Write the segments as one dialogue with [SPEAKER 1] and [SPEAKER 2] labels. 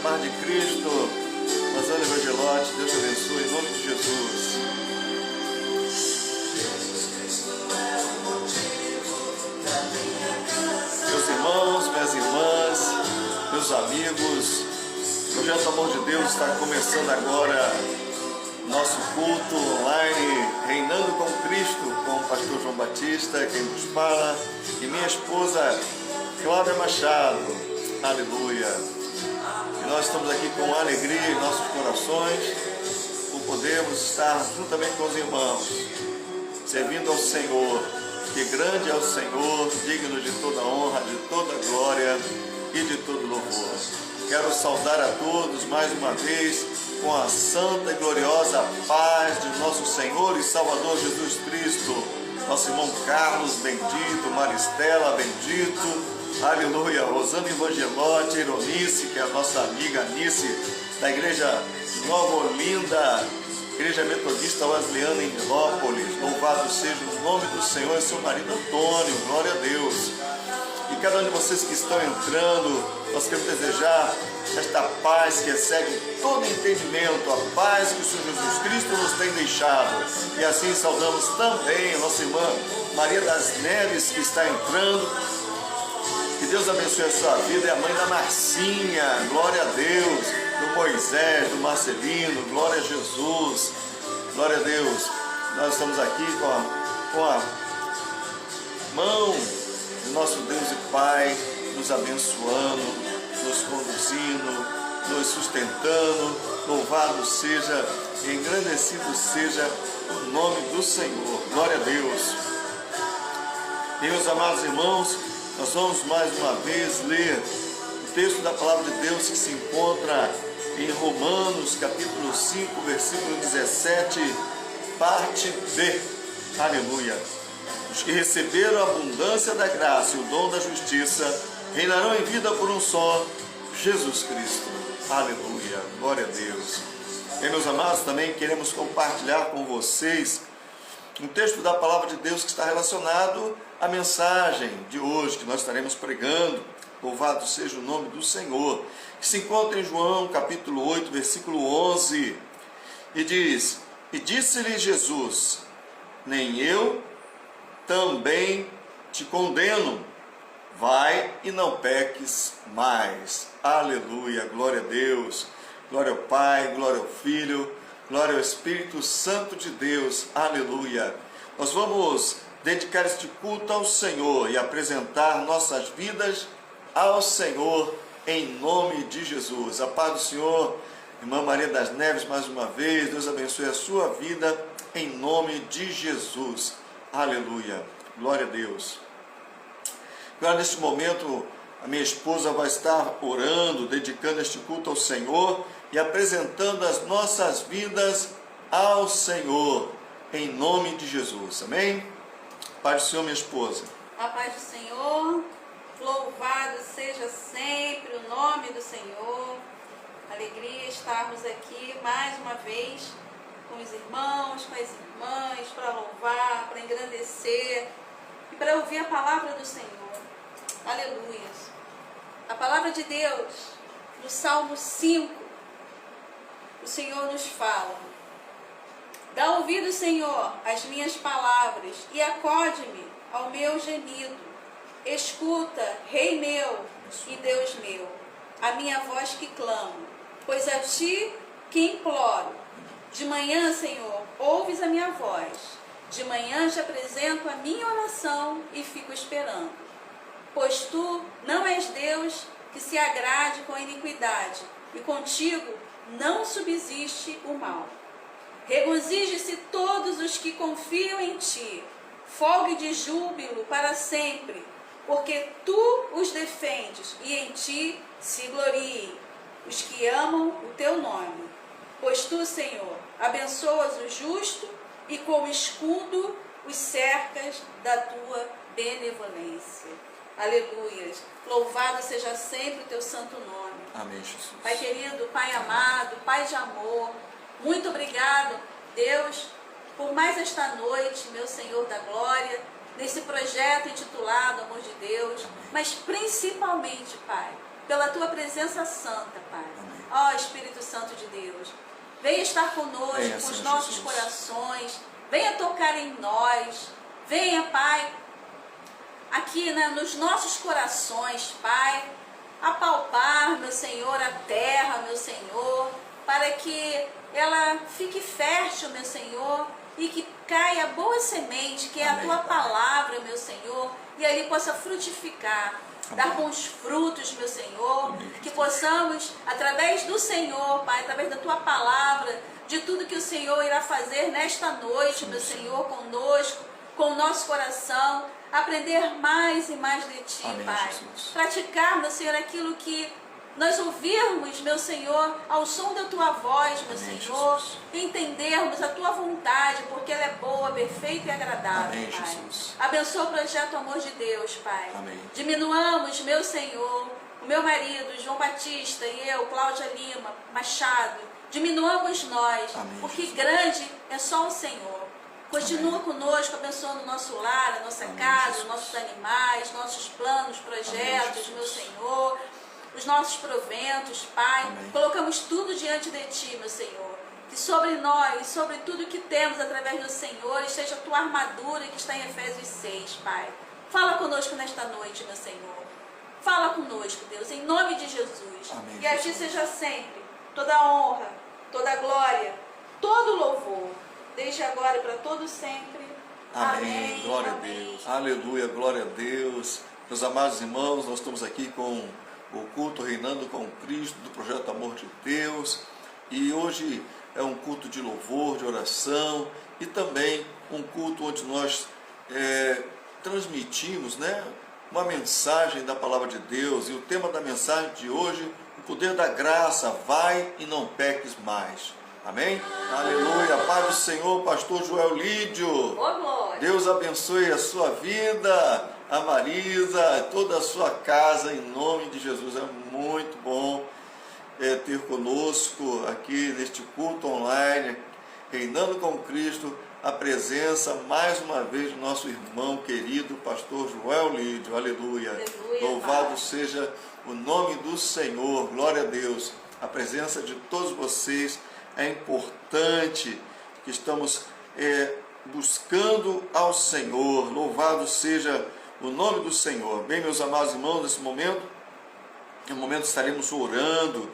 [SPEAKER 1] paz de Cristo. Rosana Evangelotti, Deus te abençoe, em nome de Jesus. Meus irmãos, minhas irmãs, meus amigos, o Projeto Amor de Deus está começando agora nosso culto online, Reinando com Cristo, com o pastor João Batista, quem nos fala, e minha esposa Cláudia Machado. Aleluia! E nós estamos aqui com alegria em nossos corações, por podermos estar juntamente com os irmãos, servindo ao Senhor, que grande é o Senhor, digno de toda honra, de toda glória e de todo louvor. Quero saudar a todos mais uma vez com a santa e gloriosa paz de nosso Senhor e Salvador Jesus Cristo. Nosso irmão Carlos, bendito, Maristela, bendito, aleluia, Rosana Evangelotti, Ironice, que é a nossa amiga Anice, da Igreja Nova Olinda, Igreja Metodista Wesleyana em Nilópolis. Louvado seja o nome do Senhor e seu marido Antônio, glória a Deus. E cada um de vocês que estão entrando, nós queremos desejar esta paz que excede todo entendimento, a paz que o Senhor Jesus Cristo nos tem deixado. E assim saudamos também a nossa irmã Maria das Neves, que está entrando. Que Deus abençoe a sua vida, é a mãe da Marcinha, glória a Deus, do Moisés, do Marcelino, glória a Jesus, glória a Deus. Nós estamos aqui com a mão do nosso Deus e Pai, nos abençoando, nos conduzindo, nos sustentando. Louvado seja, engrandecido seja o nome do Senhor, glória a Deus. E meus amados irmãos, nós vamos mais uma vez ler o texto da Palavra de Deus que se encontra em Romanos, capítulo 5, versículo 17, parte B. Aleluia. Os que receberam a abundância da graça e o dom da justiça reinarão em vida por um só, Jesus Cristo. Aleluia. Glória a Deus. E meus amados, também queremos compartilhar com vocês um texto da Palavra de Deus que está relacionado à mensagem de hoje, que nós estaremos pregando. Louvado seja o nome do Senhor, que se encontra em João, capítulo 8, versículo 11, e diz: E disse-lhe Jesus, nem eu também te condeno, vai e não peques mais. Aleluia, glória a Deus, glória ao Pai, glória ao Filho, glória ao Espírito Santo de Deus, aleluia. Nós vamos dedicar este culto ao Senhor e apresentar nossas vidas ao Senhor, em nome de Jesus. A paz do Senhor, irmã Maria das Neves, mais uma vez, Deus abençoe a sua vida, em nome de Jesus, aleluia, glória a Deus. Agora, neste momento, a minha esposa vai estar orando, dedicando este culto ao Senhor e apresentando as nossas vidas ao Senhor, em nome de Jesus, amém? Paz do Senhor, minha esposa.
[SPEAKER 2] A paz do Senhor, louvado seja sempre o nome do Senhor. Alegria estarmos aqui mais uma vez com os irmãos, com as irmãs, para louvar, para engrandecer e para ouvir a palavra do Senhor. Aleluia. A palavra de Deus, no Salmo 5, o Senhor nos fala: Dá ouvido, Senhor, às minhas palavras e acode-me ao meu gemido. Escuta, Rei meu e Deus meu, a minha voz que clamo, pois a ti que imploro. De manhã, Senhor, ouves a minha voz. De manhã te apresento a minha oração e fico esperando. Pois tu não és Deus que se agrade com a iniquidade, e contigo não subsiste o mal. Regozije-se todos os que confiam em ti, folgue de júbilo para sempre, porque tu os defendes e em ti se gloriem os que amam o teu nome. Pois tu, Senhor, abençoas o justo e com escudo os cercas da tua benevolência. Aleluias. Louvado seja sempre o teu santo nome.
[SPEAKER 1] Amém, Jesus.
[SPEAKER 2] Pai querido, Pai amado, Pai de amor, muito obrigado, Deus, por mais esta noite, meu Senhor da glória, nesse projeto intitulado Amor de Deus, mas principalmente, Pai, pela tua presença santa, Pai. Ó Espírito Santo de Deus, venha estar conosco,
[SPEAKER 1] venha,
[SPEAKER 2] com os
[SPEAKER 1] Senhor
[SPEAKER 2] nossos
[SPEAKER 1] Jesus.
[SPEAKER 2] corações, venha tocar em nós, venha, Pai, aqui, né, nos nossos corações, Pai, apalpar, meu Senhor, a terra, meu Senhor, para que ela fique fértil, meu Senhor, e que caia boa semente, que é a tua palavra, meu Senhor, e ali possa frutificar, dar bons frutos, meu Senhor, que possamos, através do Senhor, Pai, através da tua palavra, de tudo que o Senhor irá fazer nesta noite, meu Senhor, conosco, com o nosso coração, aprender mais e mais de Ti, Pai. Praticar, meu Senhor, aquilo que nós ouvirmos, meu Senhor, ao som da Tua voz, meu Senhor, entendermos a Tua vontade, porque ela é boa, perfeita e agradável, Pai. Abençoa o projeto Amor de Deus, Pai. Diminuamos, meu Senhor, o meu marido, João Batista, e eu, Cláudia Lima Machado, diminuamos nós, porque grande é só o Senhor. Continua conosco, abençoando o nosso lar, a nossa casa, os nossos animais, nossos planos, projetos, meu Senhor, os nossos proventos, Pai. Colocamos tudo diante de Ti, meu Senhor. Que sobre nós, sobre tudo que temos através do Senhor, esteja a Tua armadura que está em Efésios 6, Pai. Fala conosco nesta noite, meu Senhor. Fala conosco, Deus, em nome de Jesus. E a Ti seja sempre toda a honra, toda a glória, todo o louvor, desde agora e para todo sempre.
[SPEAKER 1] Amém. Glória a Deus. Aleluia, glória a Deus. Meus amados irmãos, nós estamos aqui com o culto Reinando com Cristo, do Projeto Amor de Deus. E hoje é um culto de louvor, de oração e também um culto onde nós transmitimos, né, uma mensagem da Palavra de Deus. E o tema da mensagem de hoje, o poder da graça, vai e não peques mais. Amém? Aleluia. Pai do Senhor, pastor Joel Lídio. Deus abençoe a sua vida, a Marisa, toda a sua casa, em nome de Jesus. É muito bom ter conosco aqui neste culto online, Reinando com Cristo, a presença mais uma vez do nosso irmão querido, pastor Joel Lídio. Aleluia. Louvado Pai seja o nome do Senhor. Glória a Deus. A presença de todos vocês é importante, que estamos buscando ao Senhor. Louvado seja o nome do Senhor. Bem, meus amados irmãos, nesse momento, estaremos orando,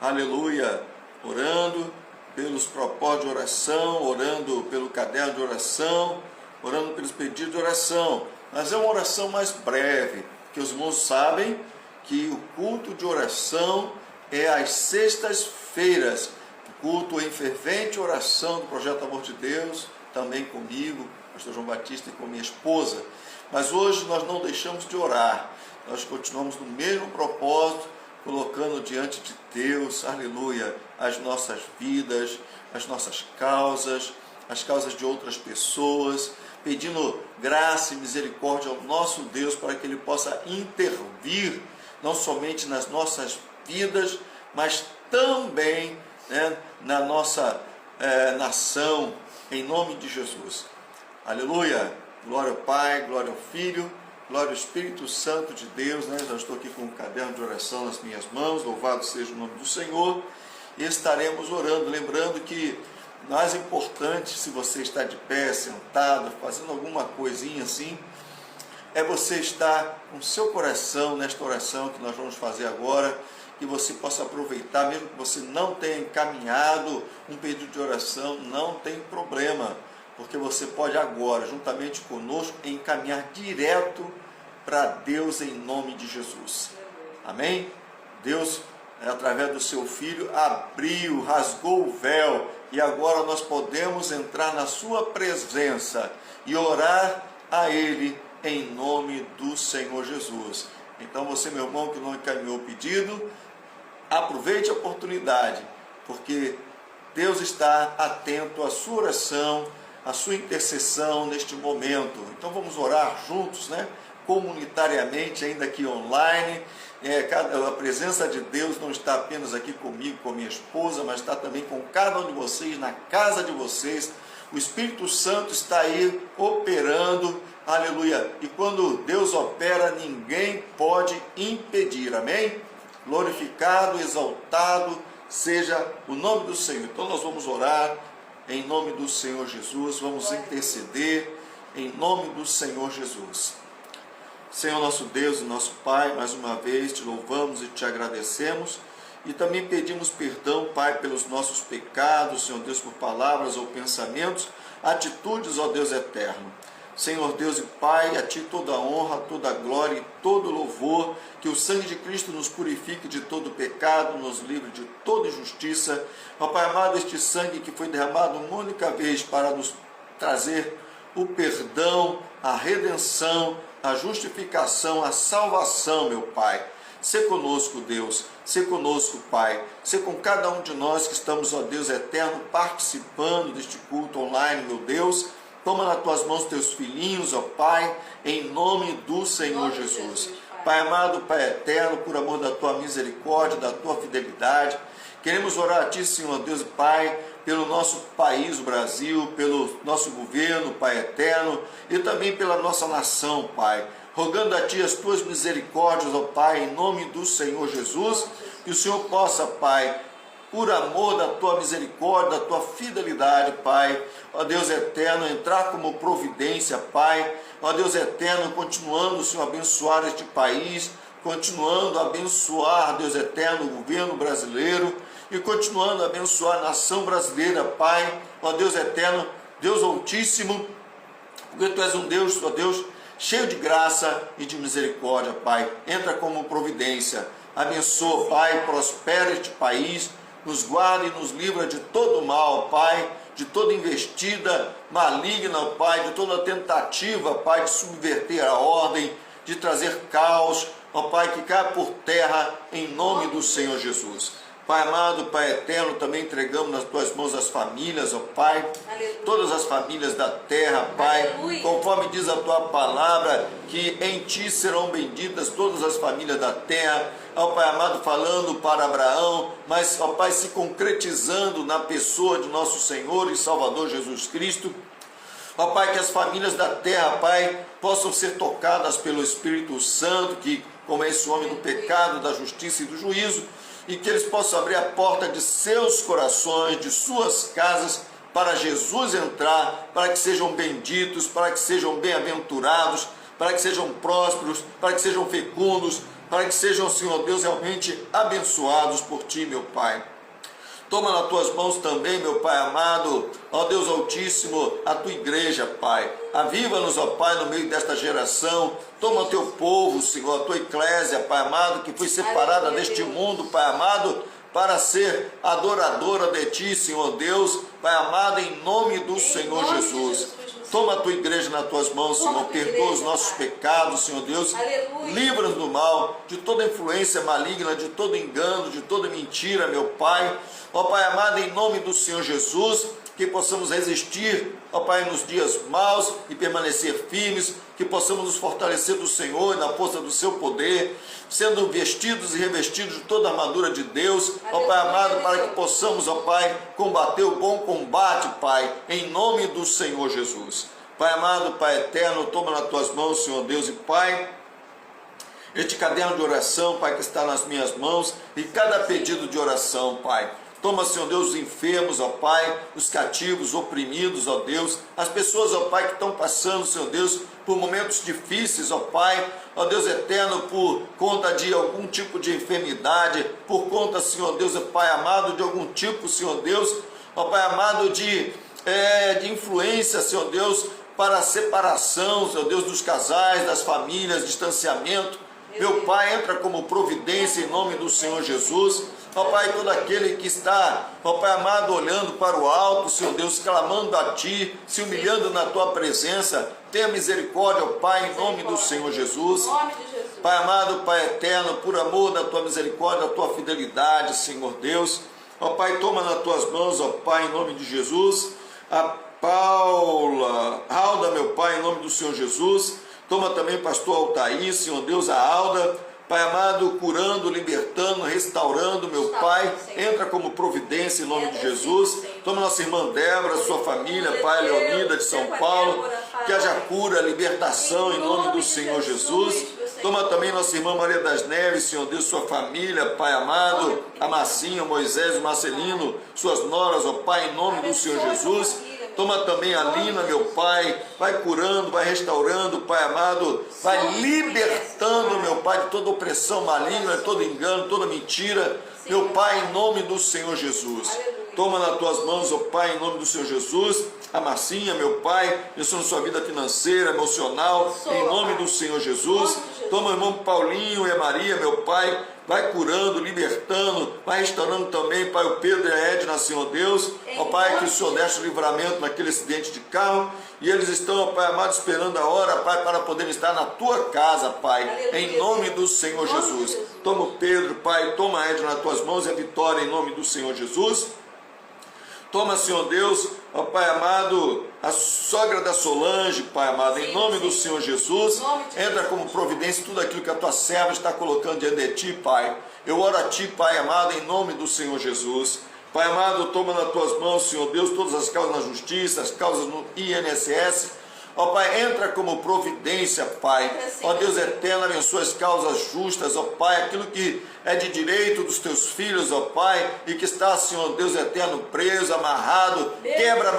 [SPEAKER 1] aleluia, orando pelos propósitos de oração, orando pelo caderno de oração, orando pelos pedidos de oração. Mas é uma oração mais breve, porque os irmãos sabem que o culto de oração é às sextas-feiras, culto em fervente oração do Projeto Amor de Deus, também comigo, pastor João Batista, e com minha esposa. Mas hoje nós não deixamos de orar, nós continuamos no mesmo propósito, colocando diante de Deus, aleluia, as nossas vidas, as nossas causas, as causas de outras pessoas, pedindo graça e misericórdia ao nosso Deus para que Ele possa intervir, não somente nas nossas vidas, mas também, né, na nossa nação, em nome de Jesus. Aleluia! Glória ao Pai, glória ao Filho, glória ao Espírito Santo de Deus, né? Já estou aqui com um caderno de oração nas minhas mãos, louvado seja o nome do Senhor, e estaremos orando, lembrando que mais importante, se você está de pé, sentado, fazendo alguma coisinha assim, é você estar com o seu coração nesta oração que nós vamos fazer agora, que você possa aproveitar, mesmo que você não tenha encaminhado um pedido de oração, não tem problema, porque você pode agora, juntamente conosco, encaminhar direto para Deus em nome de Jesus. Amém? Deus, através do seu Filho, abriu, rasgou o véu, e agora nós podemos entrar na sua presença e orar a Ele em nome do Senhor Jesus. Então você, meu irmão, que não encaminhou o pedido, aproveite a oportunidade, porque Deus está atento à sua oração, à sua intercessão neste momento. Então vamos orar juntos, né? Comunitariamente, ainda aqui online. A presença de Deus não está apenas aqui comigo, com minha esposa, mas está também com cada um de vocês, na casa de vocês. O Espírito Santo está aí operando, aleluia. E quando Deus opera, ninguém pode impedir, amém? glorificado, exaltado seja o nome do Senhor. Então nós vamos orar em nome do Senhor Jesus, vamos interceder em nome do Senhor Jesus. Senhor nosso Deus e nosso Pai, mais uma vez te louvamos e te agradecemos e também pedimos perdão, Pai, pelos nossos pecados, Senhor Deus, por palavras ou pensamentos, atitudes, ó Deus eterno. Senhor Deus e Pai, a Ti toda a honra, toda a glória e todo o louvor, que o sangue de Cristo nos purifique de todo pecado, nos livre de toda injustiça. Ó Pai amado, este sangue que foi derramado uma única vez para nos trazer o perdão, a redenção, a justificação, a salvação, meu Pai. Sê conosco, Deus, sê conosco, Pai, sê com cada um de nós que estamos, ó Deus eterno, participando deste culto online, meu Deus. Toma nas tuas mãos teus filhinhos, ó Pai, em nome do Senhor Jesus. Pai amado, Pai eterno, por amor da tua misericórdia, da tua fidelidade, queremos orar a Ti, Senhor Deus e Pai, pelo nosso país, o Brasil, pelo nosso governo, Pai eterno, e também pela nossa nação, Pai. Rogando a Ti as tuas misericórdias, ó Pai, em nome do Senhor Jesus, que o Senhor possa, Pai, por amor da tua misericórdia, da tua fidelidade, Pai, ó Deus eterno, entrar como providência, Pai, ó Deus eterno, continuando, Senhor, abençoar este país, continuando a abençoar, Deus eterno, o governo brasileiro, e continuando a abençoar a nação brasileira, Pai, ó Deus eterno, Deus altíssimo, porque Tu és um Deus, ó Deus, cheio de graça e de misericórdia, Pai, entra como providência, abençoa, Pai, prospera este país, nos guarda e nos livra de todo mal, Pai, de toda investida maligna, Pai, de toda tentativa, Pai, de subverter a ordem, de trazer caos, ó Pai, que caia por terra em nome do Senhor Jesus. Pai amado, Pai eterno, também entregamos nas Tuas mãos as famílias, ó Pai, aleluia, todas as famílias da terra, Pai, aleluia, conforme diz a Tua palavra, que em Ti serão benditas todas as famílias da terra, ó Pai amado, falando para Abraão, mas, ó Pai, se concretizando na pessoa de nosso Senhor e Salvador Jesus Cristo. Ó Pai, que as famílias da terra, Pai, possam ser tocadas pelo Espírito Santo, que convence o homem do pecado, da justiça e do juízo, e que eles possam abrir a porta de seus corações, de suas casas, para Jesus entrar, para que sejam benditos, para que sejam bem-aventurados, para que sejam prósperos, para que sejam fecundos, para que sejam, Senhor Deus, realmente abençoados por Ti, meu Pai. Toma nas Tuas mãos também, meu Pai amado, ó Deus Altíssimo, a Tua igreja, Pai. Aviva-nos, ó Pai, no meio desta geração. Toma o Teu povo, Senhor, a Tua eclésia, Pai amado, que foi separada deste mundo, Pai amado, para ser adoradora de Ti, Senhor Deus, Pai amado, em nome do Senhor Jesus. Toma a Tua igreja nas Tuas mãos, Senhor, perdoa os nossos pecados, Senhor Deus, livra-nos do mal, de toda influência maligna, de todo engano, de toda mentira, meu Pai. Ó Pai amado, em nome do Senhor Jesus, que possamos resistir, ó Pai, nos dias maus e permanecer firmes, que possamos nos fortalecer do Senhor e na força do Seu poder, sendo vestidos e revestidos de toda a armadura de Deus, ó Pai amado, para que possamos, ó Pai, combater o bom combate, Pai, em nome do Senhor Jesus. Pai amado, Pai eterno, toma nas Tuas mãos, Senhor Deus e Pai, este caderno de oração, Pai, que está nas minhas mãos, e cada pedido de oração, Pai. Toma, Senhor Deus, os enfermos, ó Pai, os cativos, os oprimidos, ó Deus, as pessoas, ó Pai, que estão passando, Senhor Deus, por momentos difíceis, ó Pai, ó Deus eterno, por conta de algum tipo de enfermidade, por conta, Senhor Deus, Pai amado, de algum tipo, Senhor Deus, ó Pai amado, de influência, Senhor Deus, para a separação, Senhor Deus, dos casais, das famílias, distanciamento. Meu Pai, entra como providência em nome do Senhor Jesus. Ó Pai, todo aquele que está, ó Pai amado, olhando para o alto, Senhor Deus, clamando a Ti, se humilhando na Tua presença, tenha misericórdia, ó Pai, em nome do Senhor Jesus. Pai amado, Pai eterno, por amor da Tua misericórdia, da Tua fidelidade, Senhor Deus. Ó Pai, toma nas Tuas mãos, ó Pai, em nome de Jesus, a Alda, meu Pai, em nome do Senhor Jesus. Toma também o pastor Altair, Senhor Deus, a Alda, Pai amado, curando, libertando, restaurando, meu Pai, entra como providência em nome de Jesus. Toma nossa irmã Débora, sua família, Pai, Leonida de São Paulo, que haja cura, libertação em nome do Senhor Jesus. Toma também nossa irmã Maria das Neves, Senhor Deus, sua família, Pai amado, a Marcinha, o Moisés, o Marcelino, suas noras, ó Pai, em nome do Senhor Jesus. Toma também a Lina, meu Pai, vai curando, vai restaurando, Pai amado, vai libertando, meu Pai, de toda opressão maligna, de todo engano, toda mentira, meu Pai, em nome do Senhor Jesus. Toma nas tuas mãos, ó Pai, em nome do Senhor Jesus, a Marcinha, meu Pai, abençoa sua vida financeira, emocional, em nome do Senhor Jesus. Toma o irmão Paulinho e a Maria, meu Pai, vai curando, libertando, vai restaurando também, Pai, o Pedro e a Edna, Senhor Deus. Ó Pai, que o Senhor deste o livramento naquele acidente de carro, e eles estão, ó Pai amado, esperando a hora, Pai, para poderem estar na tua casa, Pai, em nome do Senhor Jesus. Toma o Pedro, Pai, toma a Edna nas tuas mãos e a Vitória, em nome do Senhor Jesus. Toma, Senhor Deus, ó Pai amado, a sogra da Solange, Pai amado, em nome do Senhor Jesus, entra como providência tudo aquilo que a tua serva está colocando diante de ti, Pai. Eu oro a ti, Pai amado, em nome do Senhor Jesus. Pai amado, toma nas tuas mãos, Senhor Deus, todas as causas na justiça, as causas no INSS. Ó Pai, entra como providência, Pai. Ó Deus eterno, abençoa as causas justas, ó Pai, aquilo que é de direito dos teus filhos, ó Pai, e que está, Senhor Deus eterno, preso, amarrado. Quebra,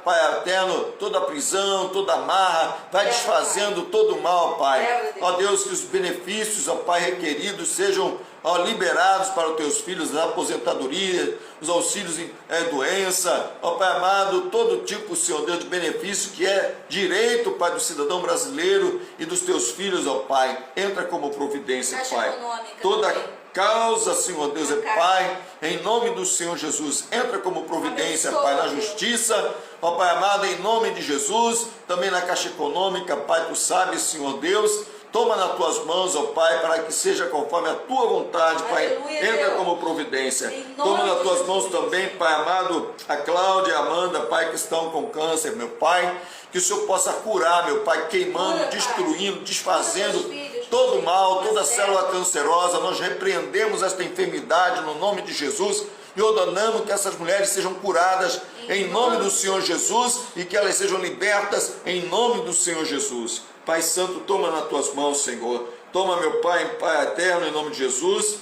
[SPEAKER 1] Pai eterno, toda a prisão, toda a amarra, vai desfazendo todo o mal, Pai. Ó Deus, que os benefícios, ó Pai, requeridos sejam liberados para os teus filhos, a aposentadoria, os auxílios em doença, ó Pai amado, todo tipo, Senhor Deus, de benefício que é direito, Pai, do cidadão brasileiro e dos teus filhos, ó Pai, entra como providência, Pai. Toda causa, Senhor Deus, Pai, em nome do Senhor Jesus, entra como providência, Pai, na justiça, ó Pai amado, em nome de Jesus, também na Caixa Econômica, Pai, tu sabes, Senhor Deus. Toma nas tuas mãos, ó Pai, para que seja conforme a tua vontade, Pai. Entra como providência. Toma nas tuas mãos também, Pai amado, a Cláudia e a Amanda, Pai, que estão com câncer, meu Pai. Que o Senhor possa curar, meu Pai, queimando, destruindo, desfazendo todo o mal, toda célula cancerosa. Nós repreendemos esta enfermidade no nome de Jesus e ordenamos que essas mulheres sejam curadas em nome do Senhor Jesus e que elas sejam libertas em nome do Senhor Jesus. Pai Santo, toma nas tuas mãos, Senhor. Toma, meu Pai, Pai eterno, em nome de Jesus.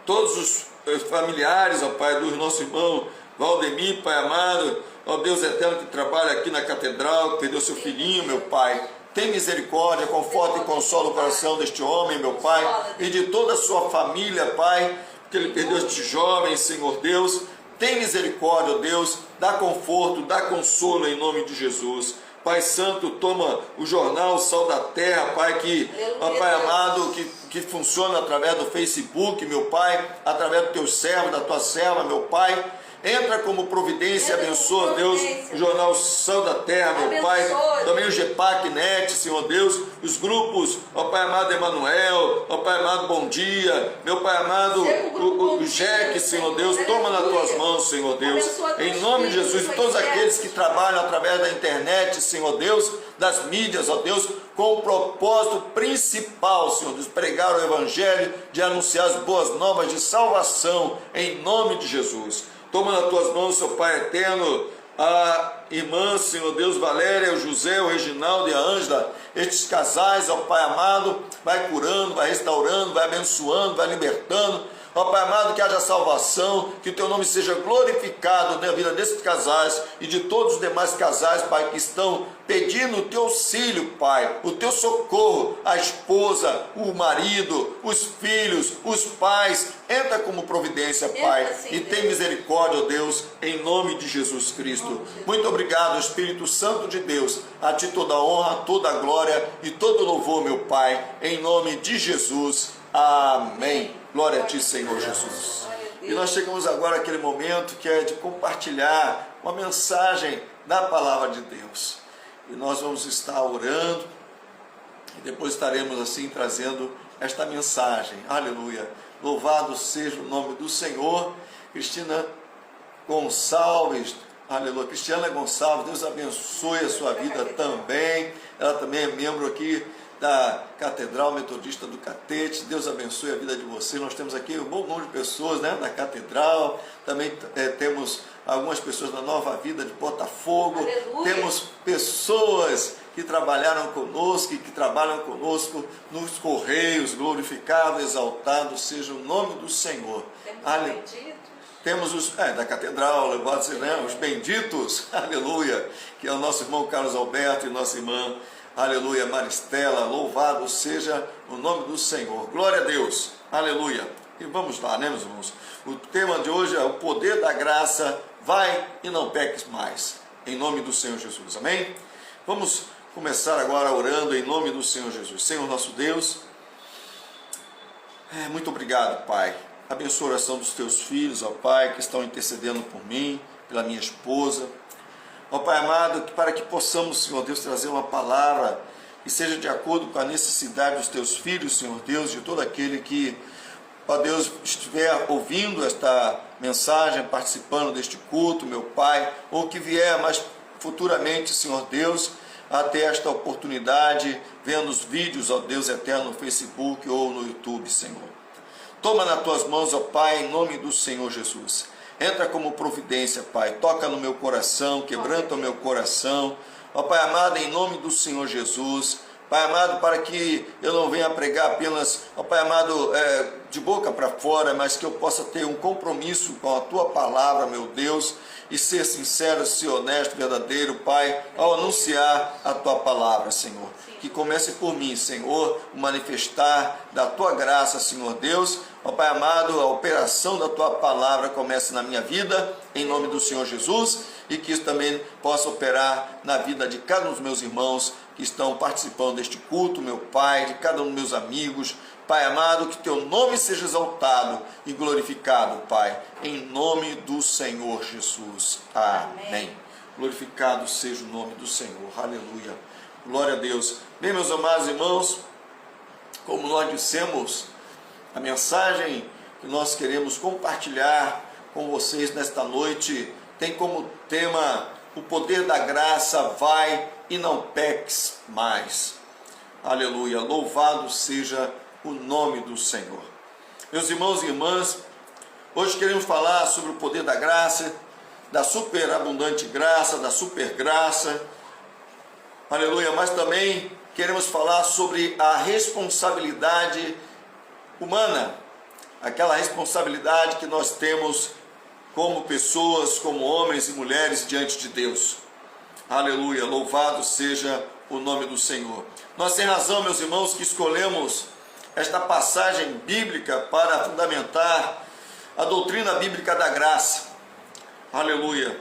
[SPEAKER 1] Todos os familiares, ó Pai, do nosso irmão Valdemir, Pai amado, ó Deus eterno que trabalha aqui na catedral, que perdeu seu filhinho, meu Pai. Tem misericórdia, conforta e consola o coração deste homem, meu Pai, e de toda a sua família, Pai, porque ele perdeu este jovem, Senhor Deus. Tem misericórdia, ó Deus, dá conforto, dá consolo em nome de Jesus. Pai Santo, toma o jornal Sal da Terra, Pai, que, ó Pai amado, que funciona através do Facebook, meu Pai, através do teu servo, da tua serva, meu Pai. Entra como providência, abençoa, Deus, o jornal Sal da Terra, meu Pai, também o GEPAC Net, Senhor Deus, os grupos, ó Pai amado Emanuel, ó Pai amado Bom Dia, meu Pai amado, o JEC, Senhor Deus, toma nas tuas mãos, Senhor Deus, em nome de Jesus, e todos aqueles que trabalham através da internet, Senhor Deus, das mídias, ó Deus, com o propósito principal, Senhor Deus, pregar o Evangelho, de anunciar as boas novas de salvação, em nome de Jesus. Toma nas tuas mãos, seu Pai eterno, a irmã, Senhor Deus, Valéria, o José, o Reginaldo e a Ângela, estes casais, ó Pai amado, vai curando, vai restaurando, vai abençoando, vai libertando. Ó Pai amado, que haja salvação, que o teu nome seja glorificado na vida desses casais e de todos os demais casais, Pai, que estão pedindo o teu auxílio, Pai, o teu socorro, a esposa, o marido, os filhos, os pais. Entra como providência, Pai, e tem misericórdia, ó Deus, em nome de Jesus Cristo. Muito obrigado, Espírito Santo de Deus. A ti toda a honra, toda a glória e todo o louvor, meu Pai, em nome de Jesus. Amém. Glória a ti, Senhor Jesus. E nós chegamos agora àquele momento que é de compartilhar uma mensagem da palavra de Deus. E nós vamos estar orando e depois estaremos assim trazendo esta mensagem. Aleluia. Louvado seja o nome do Senhor. Cristina Gonçalves, aleluia. Cristiana Gonçalves, Deus abençoe a sua vida também. Ela também é membro aqui da Catedral Metodista do Catete. Deus abençoe a vida de você. Nós temos aqui um bom número de pessoas, né, da Catedral. Também temos algumas pessoas da Nova Vida de Botafogo. Aleluia. Temos pessoas que trabalharam conosco e que trabalham conosco nos correios. Glorificado, exaltado seja o nome do Senhor. Temos os da catedral, levados, né, os benditos, aleluia, que é o nosso irmão Carlos Alberto e nossa irmã, aleluia, Maristela. Louvado seja o nome do Senhor. Glória a Deus, aleluia. E vamos lá, né, meus irmãos? O tema de hoje é o poder da graça. Vai e não peques mais, em nome do Senhor Jesus, amém? Vamos começar agora orando em nome do Senhor Jesus. Senhor nosso Deus, muito obrigado, Pai. Abençoa a oração dos teus filhos, ó Pai, que estão intercedendo por mim, pela minha esposa. Ó Pai amado, para que possamos, Senhor Deus, trazer uma palavra que seja de acordo com a necessidade dos teus filhos, Senhor Deus, de todo aquele que, ó Deus, estiver ouvindo esta mensagem, participando deste culto, meu Pai, ou que vier mais futuramente, Senhor Deus, até esta oportunidade, vendo os vídeos, ó Deus eterno, no Facebook ou no YouTube, Senhor. Toma nas tuas mãos, ó Pai, em nome do Senhor Jesus. Entra como providência, Pai, toca no meu coração, quebranta o meu coração, ó Pai amado, em nome do Senhor Jesus. Pai amado, para que eu não venha pregar apenas, ó Pai amado, de boca para fora, mas que eu possa ter um compromisso com a Tua palavra, meu Deus, e ser sincero, ser honesto, verdadeiro, Pai, ao anunciar a Tua palavra, Senhor. Que comece por mim, Senhor, o manifestar da Tua graça, Senhor Deus. Ó Pai amado, a operação da Tua palavra comece na minha vida, em nome do Senhor Jesus, e que isso também possa operar na vida de cada um dos meus irmãos que estão participando deste culto, meu Pai, de cada um dos meus amigos. Pai amado, que Teu nome seja exaltado e glorificado, Pai, em nome do Senhor Jesus. Amém. Glorificado seja o nome do Senhor. Aleluia. Glória a Deus. Bem, meus amados irmãos, como nós dissemos, a mensagem que nós queremos compartilhar com vocês nesta noite tem como tema o poder da graça. Vai e não peques mais. Aleluia. Louvado seja o nome do Senhor. Meus irmãos e irmãs, hoje queremos falar sobre o poder da graça, da superabundante graça, da supergraça. Aleluia. Mas também queremos falar sobre a responsabilidade humana, aquela responsabilidade que nós temos como pessoas, como homens e mulheres diante de Deus. Aleluia, louvado seja o nome do Senhor. Nós temos razão, meus irmãos, que escolhemos esta passagem bíblica para fundamentar a doutrina bíblica da graça. Aleluia,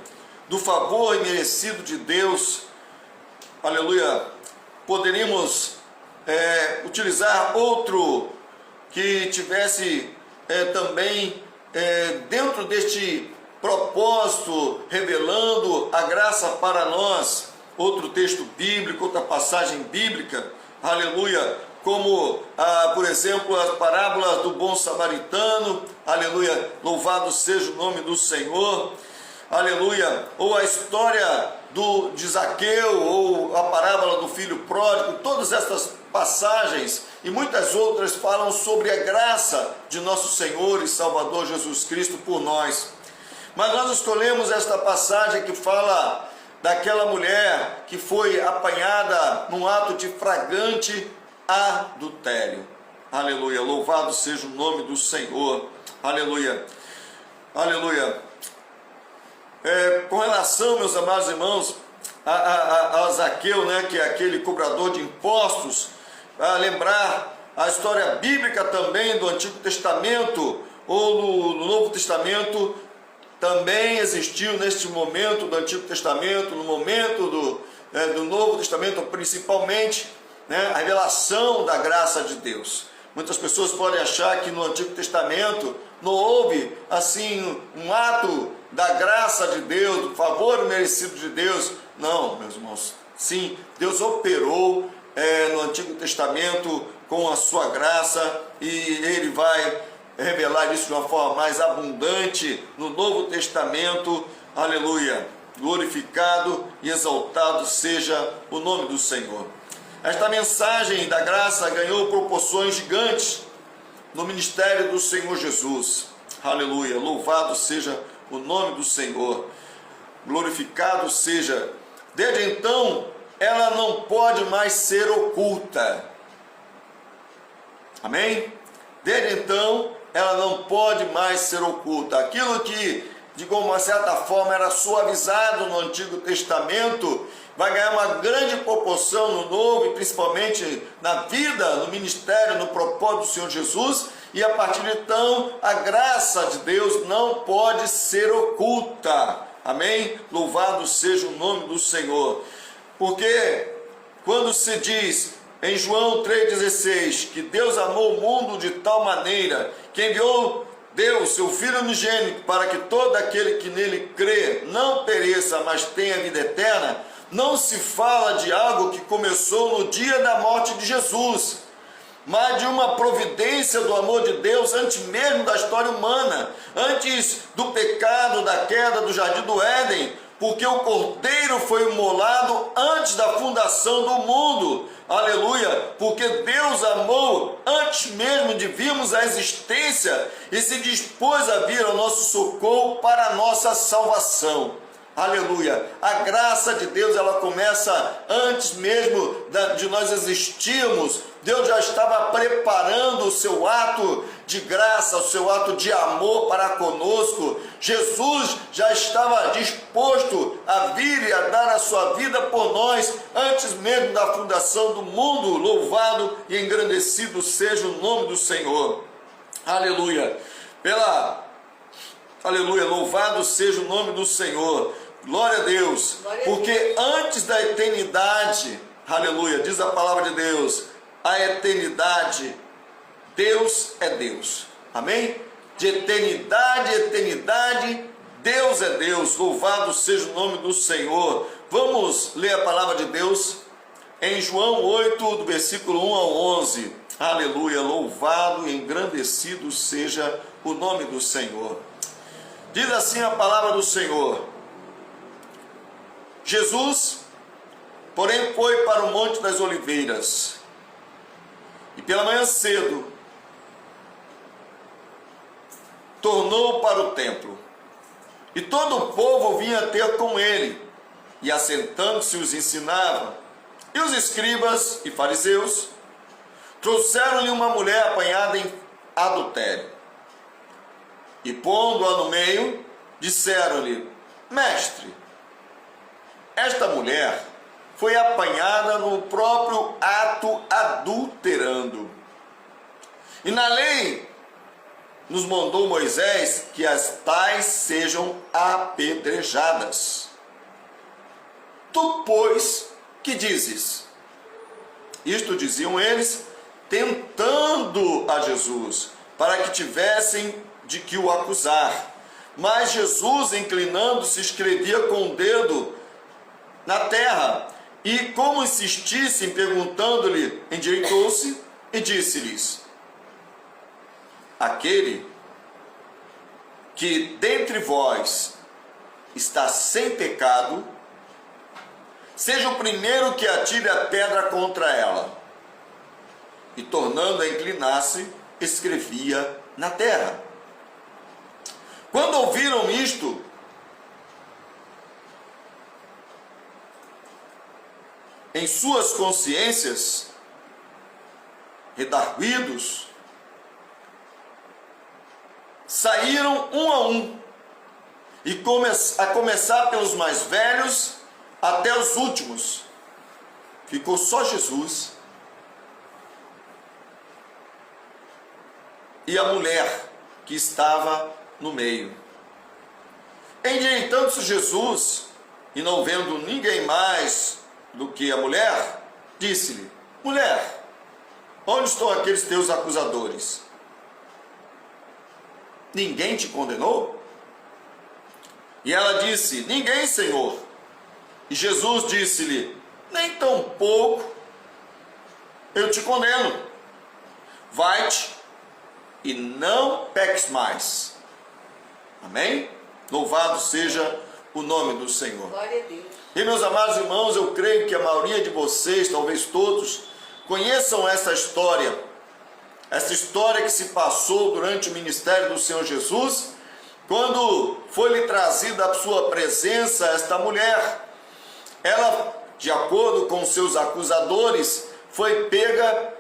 [SPEAKER 1] do favor imerecido de Deus. Aleluia, poderíamos utilizar outro que tivesse também dentro deste propósito, revelando a graça para nós, outro texto bíblico, outra passagem bíblica, aleluia, como, por exemplo, as parábolas do bom samaritano, aleluia, louvado seja o nome do Senhor, aleluia, ou a história de Zaqueu, ou a parábola do filho pródigo. Todas estas passagens e muitas outras falam sobre a graça de nosso Senhor e Salvador Jesus Cristo por nós. Mas nós escolhemos esta passagem que fala daquela mulher que foi apanhada num ato de flagrante adultério. Aleluia, louvado seja o nome do Senhor. Aleluia, aleluia. Com relação, meus amados irmãos, a Zaqueu, né, que é aquele cobrador de impostos, a lembrar a história bíblica também do Antigo Testamento, ou no Novo Testamento, também existiu neste momento do Antigo Testamento, no momento do Novo Testamento, principalmente, né, a revelação da graça de Deus. Muitas pessoas podem achar que no Antigo Testamento não houve assim um ato da graça de Deus, do favor merecido de Deus. Não, meus irmãos, sim, Deus operou no Antigo Testamento com a sua graça, e Ele vai revelar isso de uma forma mais abundante no Novo Testamento. Aleluia, glorificado e exaltado seja o nome do Senhor. Esta mensagem da graça ganhou proporções gigantes no ministério do Senhor Jesus. Aleluia, louvado seja o nome do Senhor, glorificado seja. Desde então, ela não pode mais ser oculta. Amém? Desde então, ela não pode mais ser oculta. Aquilo que, de uma certa forma, era suavizado no Antigo Testamento, vai ganhar uma grande proporção no Novo, e principalmente na vida, no ministério, no propósito do Senhor Jesus. E a partir de então, a graça de Deus não pode ser oculta. Amém? Louvado seja o nome do Senhor. Porque quando se diz em João 3,16 que Deus amou o mundo de tal maneira que enviou Deus, seu Filho unigênito, para que todo aquele que nele crê não pereça, mas tenha vida eterna, não se fala de algo que começou no dia da morte de Jesus, mas de uma providência do amor de Deus antes mesmo da história humana, antes do pecado, da queda do jardim do Éden, porque o Cordeiro foi imolado antes da fundação do mundo. Aleluia! Porque Deus amou antes mesmo de virmos à existência e se dispôs a vir ao nosso socorro para a nossa salvação. Aleluia! A graça de Deus, ela começa antes mesmo de nós existirmos. Deus já estava preparando o seu ato de graça, o seu ato de amor para conosco. Jesus já estava disposto a vir e a dar a sua vida por nós antes mesmo da fundação do mundo. Louvado e engrandecido seja o nome do Senhor. Aleluia! Aleluia! Louvado seja o nome do Senhor. Glória a Deus. Porque antes da eternidade, aleluia, diz a palavra de Deus, a eternidade, Deus é Deus. Amém? De eternidade, eternidade, Deus é Deus. Louvado seja o nome do Senhor. Vamos ler a palavra de Deus em João 8, do versículo 1 ao 11. Aleluia. Louvado e engrandecido seja o nome do Senhor. Diz assim a palavra do Senhor: Jesus, porém, foi para o Monte das Oliveiras, e pela manhã cedo tornou para o templo, e todo o povo vinha ter com ele, e assentando-se os ensinava. E os escribas e fariseus trouxeram-lhe uma mulher apanhada em adultério, e pondo-a no meio, disseram-lhe: Mestre, esta mulher foi apanhada no próprio ato adulterando. E na lei nos mandou Moisés que as tais sejam apedrejadas. Tu, pois, que dizes? Isto diziam eles, tentando a Jesus, para que tivessem de que o acusar. Mas Jesus, inclinando-se, escrevia com o dedo na terra, e como insistissem perguntando-lhe, endireitou-se e disse-lhes: Aquele que dentre vós está sem pecado, seja o primeiro que atire a pedra contra ela. E tornando a inclinar-se, escrevia na terra. Quando ouviram isto, em suas consciências, redarguidos, saíram um a um, e a começar pelos mais velhos até os últimos. Ficou só Jesus e a mulher que estava no meio. Endireitando-se Jesus, e não vendo ninguém mais do que a mulher, disse-lhe: Mulher, onde estão aqueles teus acusadores? Ninguém te condenou? E ela disse: Ninguém, Senhor. E Jesus disse-lhe: Nem tampouco eu te condeno. Vai-te e não peques mais. Amém? Louvado seja o nome do Senhor.
[SPEAKER 2] Glória a Deus.
[SPEAKER 1] E meus amados irmãos, eu creio que a maioria de vocês, talvez todos, conheçam essa história que se passou durante o ministério do Senhor Jesus, quando foi-lhe trazida à sua presença esta mulher. Ela de acordo com seus acusadores, foi pega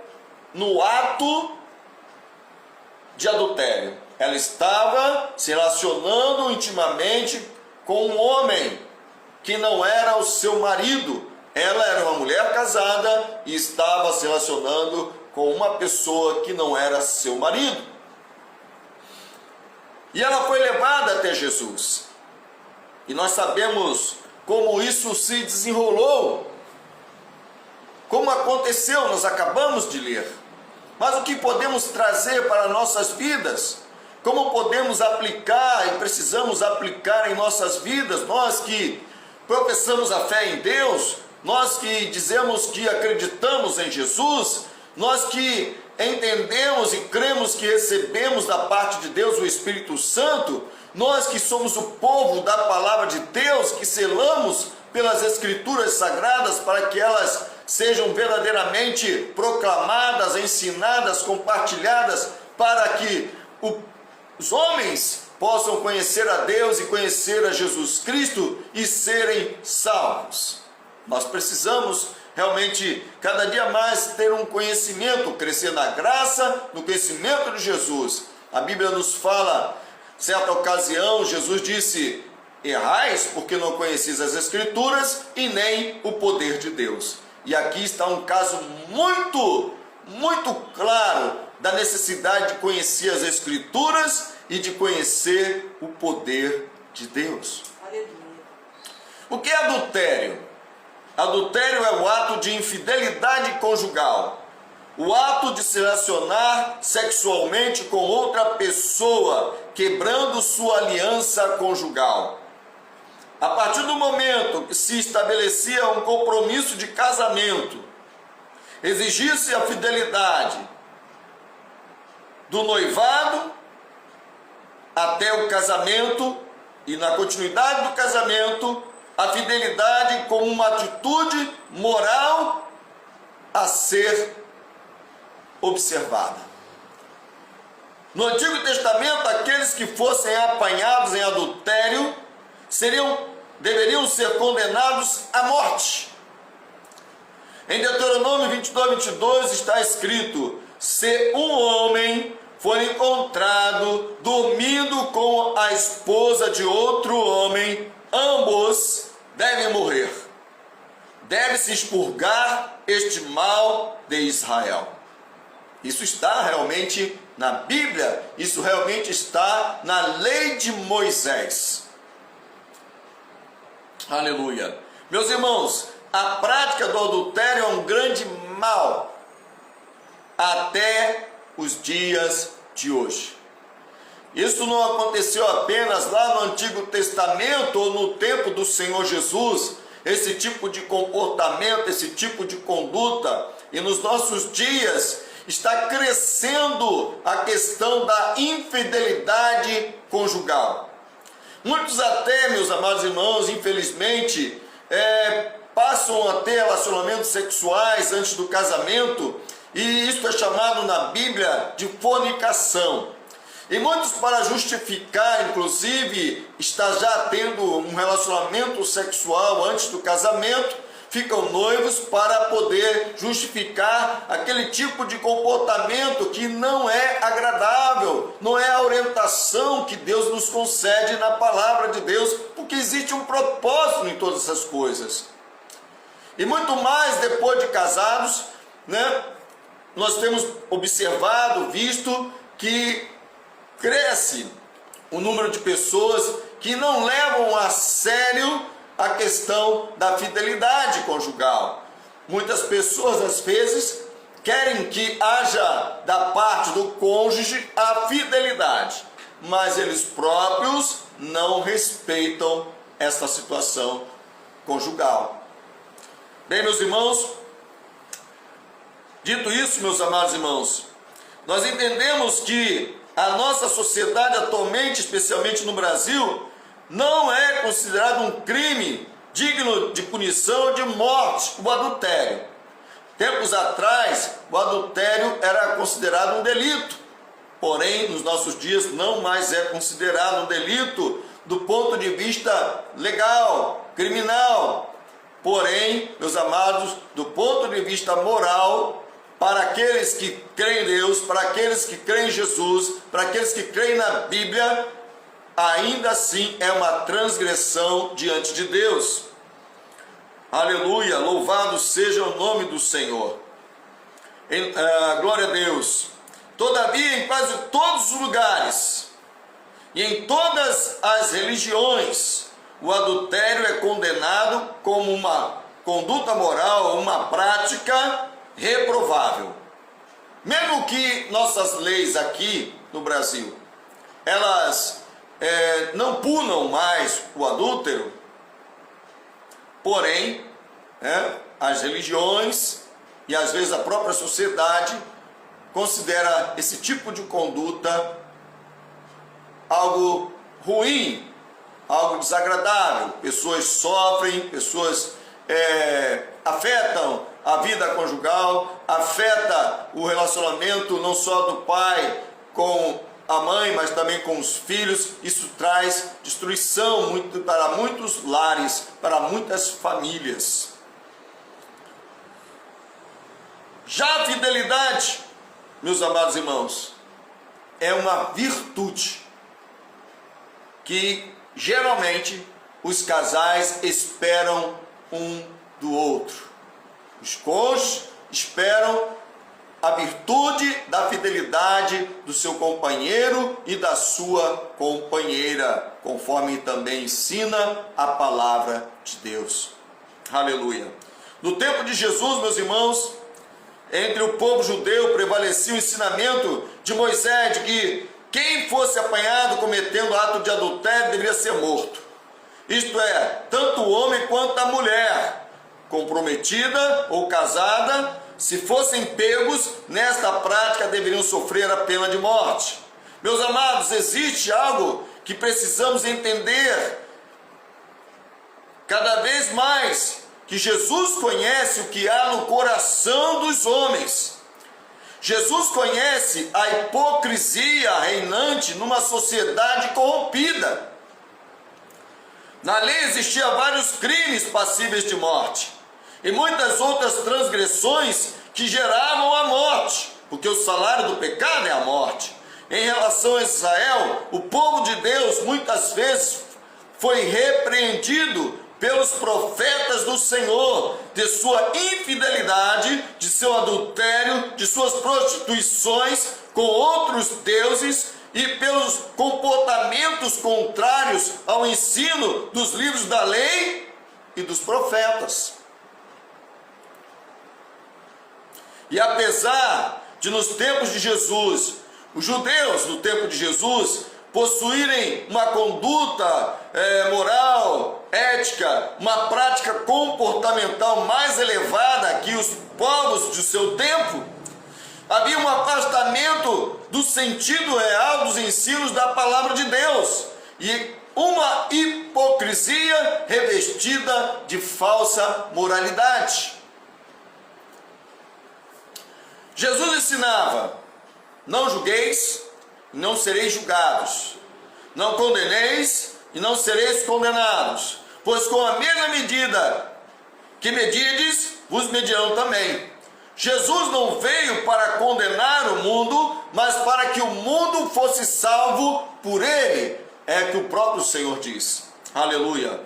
[SPEAKER 1] no ato de adultério. Ela estava se relacionando intimamente com um homem que não era o seu marido. Ela era uma mulher casada e estava se relacionando com uma pessoa que não era seu marido. E ela foi levada até Jesus. E nós sabemos como isso se desenrolou, como aconteceu, nós acabamos de ler. Mas o que podemos trazer para nossas vidas? Como podemos aplicar e precisamos aplicar em nossas vidas, nós que professamos a fé em Deus, nós que dizemos que acreditamos em Jesus, nós que entendemos e cremos que recebemos da parte de Deus o Espírito Santo, nós que somos o povo da palavra de Deus, que selamos pelas Escrituras Sagradas para que elas sejam verdadeiramente proclamadas, ensinadas, compartilhadas, para que os homens possam conhecer a Deus e conhecer a Jesus Cristo e serem salvos. Nós precisamos realmente cada dia mais ter um conhecimento, crescer na graça, no conhecimento de Jesus. A Bíblia nos fala, certa ocasião, Jesus disse: errais porque não conheceis as Escrituras e nem o poder de Deus. E aqui está um caso muito claro da necessidade de conhecer as Escrituras e de conhecer o poder de Deus.
[SPEAKER 2] Aleluia.
[SPEAKER 1] O que é adultério? Adultério é o ato de infidelidade conjugal, o ato de se relacionar sexualmente com outra pessoa, quebrando sua aliança conjugal. A partir do momento que se estabelecia um compromisso de casamento, exigisse a fidelidade do noivado até o casamento e na continuidade do casamento, a fidelidade como uma atitude moral a ser observada. No Antigo Testamento, aqueles que fossem apanhados em adultério deveriam ser condenados à morte. Em Deuteronômio 22 está escrito: se um homem for encontrado dormindo com a esposa de outro homem, ambos devem morrer. Deve-se expurgar este mal de Israel. Isso está realmente na Bíblia, isso realmente está na lei de Moisés. Aleluia. Meus irmãos, a prática do adultério é um grande mal até os dias de hoje. Isso não aconteceu apenas lá no Antigo Testamento ou no tempo do Senhor Jesus, esse tipo de comportamento, esse tipo de conduta, e nos nossos dias está crescendo a questão da infidelidade conjugal. Muitos até, meus amados irmãos, infelizmente, passam a ter relacionamentos sexuais antes do casamento, e isso é chamado na Bíblia de fornicação. E muitos, para justificar, inclusive, está já tendo um relacionamento sexual antes do casamento, ficam noivos para poder justificar aquele tipo de comportamento que não é agradável, não é a orientação que Deus nos concede na palavra de Deus, porque existe um propósito em todas essas coisas. E muito mais depois de casados, nós temos observado, visto que cresce o número de pessoas que não levam a sério a questão da fidelidade conjugal. Muitas pessoas, às vezes, querem que haja da parte do cônjuge a fidelidade, mas eles próprios não respeitam esta situação conjugal. Bem, meus irmãos, dito isso, meus amados irmãos, nós entendemos que a nossa sociedade atualmente, especialmente no Brasil, não é considerado um crime digno de punição ou de morte, o adultério. Tempos atrás, o adultério era considerado um delito, porém, nos nossos dias, não mais é considerado um delito do ponto de vista legal, criminal. Porém, meus amados, do ponto de vista moral, para aqueles que creem em Deus, para aqueles que creem em Jesus, para aqueles que creem na Bíblia, ainda assim é uma transgressão diante de Deus. Aleluia, louvado seja o nome do Senhor. Glória a Deus. Todavia, em quase todos os lugares e em todas as religiões, o adultério é condenado como uma conduta moral, uma prática reprovável. Mesmo que nossas leis aqui no Brasil, elas não punam mais o adúltero, porém, as religiões e às vezes a própria sociedade considera esse tipo de conduta algo ruim, algo desagradável. Pessoas sofrem, pessoas afetam a vida conjugal, afeta o relacionamento não só do pai com a mãe, mas também com os filhos. Isso traz destruição para muitos lares, para muitas famílias. Já a fidelidade, meus amados irmãos, é uma virtude que geralmente os casais esperam um do outro. Os cônjuges esperam a virtude da fidelidade do seu companheiro e da sua companheira, conforme também ensina a palavra de Deus. Aleluia. No tempo de Jesus, meus irmãos, entre o povo judeu prevalecia o ensinamento de Moisés de que quem fosse apanhado cometendo ato de adultério deveria ser morto. Isto é, tanto o homem quanto a mulher, comprometida ou casada, se fossem pegos nesta prática, deveriam sofrer a pena de morte. Meus amados, existe algo que precisamos entender cada vez mais, que Jesus conhece o que há no coração dos homens. Jesus conhece a hipocrisia reinante numa sociedade corrompida. Na lei existiam vários crimes passíveis de morte e muitas outras transgressões que geravam a morte, porque o salário do pecado é a morte. Em relação a Israel, o povo de Deus muitas vezes foi repreendido pelos profetas do Senhor, de sua infidelidade, de seu adultério, de suas prostituições com outros deuses e pelos comportamentos contrários ao ensino dos livros da lei e dos profetas. E apesar de nos tempos de Jesus, os judeus no tempo de Jesus possuírem uma conduta moral, ética, uma prática comportamental mais elevada que os povos de seu tempo, havia um afastamento do sentido real dos ensinos da palavra de Deus e uma hipocrisia revestida de falsa moralidade. Jesus ensinava: não julgueis, não sereis julgados. Não condeneis e não sereis condenados. Pois com a mesma medida que medides, vos medirão também. Jesus não veio para condenar o mundo, mas para que o mundo fosse salvo por ele. É que o próprio Senhor diz. Aleluia.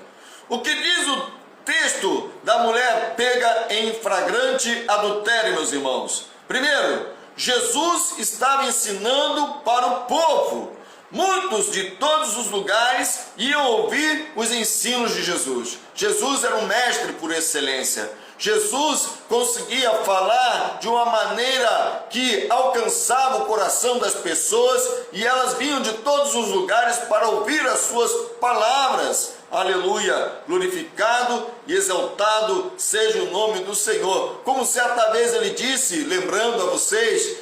[SPEAKER 1] O que diz o texto da mulher pega em flagrante adultério, meus irmãos? Primeiro, Jesus estava ensinando para o povo. Muitos de todos os lugares iam ouvir os ensinos de Jesus. Jesus era um mestre por excelência. Jesus conseguia falar de uma maneira que alcançava o coração das pessoas e elas vinham de todos os lugares para ouvir as suas palavras. Aleluia! Glorificado e exaltado seja o nome do Senhor. Como certa vez ele disse, lembrando a vocês,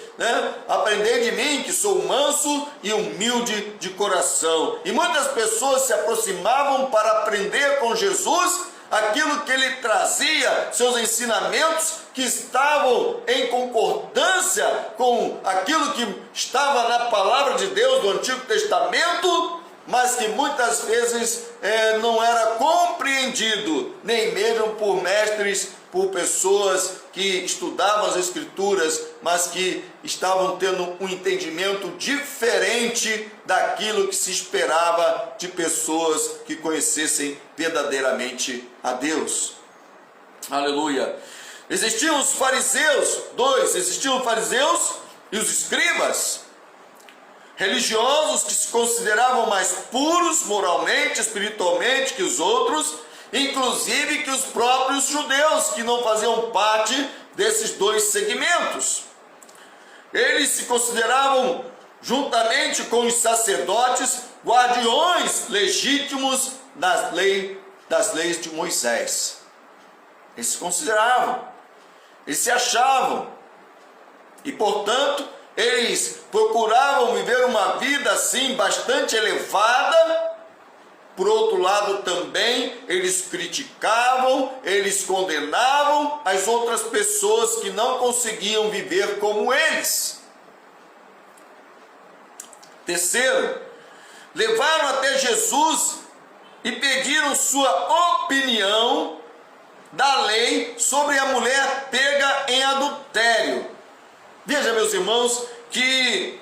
[SPEAKER 1] aprendei de mim que sou manso e humilde de coração. E muitas pessoas se aproximavam para aprender com Jesus aquilo que ele trazia, seus ensinamentos que estavam em concordância com aquilo que estava na palavra de Deus do Antigo Testamento, mas que muitas vezes não era compreendido, nem mesmo por mestres, por pessoas que estudavam as Escrituras, mas que estavam tendo um entendimento diferente daquilo que se esperava de pessoas que conhecessem verdadeiramente a Deus. Aleluia! Existiam os fariseus, existiam os fariseus e os escribas, religiosos que se consideravam mais puros moralmente, espiritualmente que os outros, inclusive que os próprios judeus, que não faziam parte desses dois segmentos. Eles se consideravam, juntamente com os sacerdotes, guardiões legítimos das leis de Moisés. Eles se consideravam, eles se achavam, e portanto eles procuravam viver uma vida assim bastante elevada. Por outro lado também eles criticavam, eles condenavam as outras pessoas que não conseguiam viver como eles. Terceiro, levaram até Jesus e pediram sua opinião da lei sobre a mulher pega em adultério. Veja, meus irmãos, que,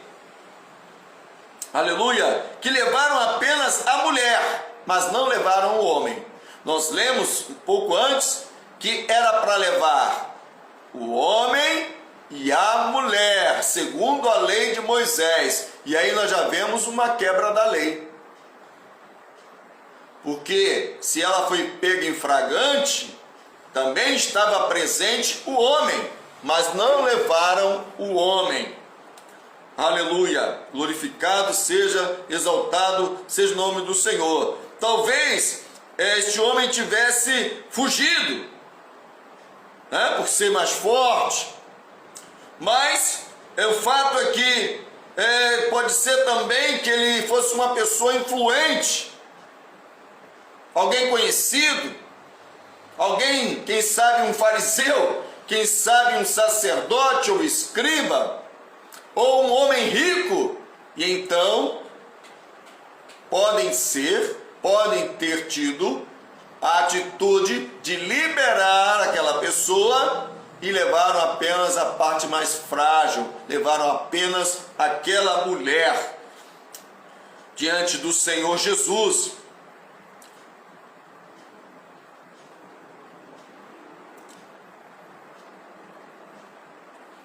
[SPEAKER 1] aleluia, que levaram apenas a mulher, mas não levaram o homem. Nós lemos um pouco antes que era para levar o homem e a mulher, segundo a lei de Moisés. E aí nós já vemos uma quebra da lei. Porque se ela foi pega em flagrante, também estava presente o homem, mas não levaram o homem. Aleluia, glorificado seja, exaltado seja o nome do Senhor. Talvez este homem tivesse fugido, né, por ser mais forte, mas o fato é que pode ser também que ele fosse uma pessoa influente, alguém conhecido, alguém, quem sabe um fariseu, quem sabe um sacerdote ou escriba, ou um homem rico, e então podem ter tido a atitude de liberar aquela pessoa e levaram apenas a parte mais frágil, levaram apenas aquela mulher diante do Senhor Jesus.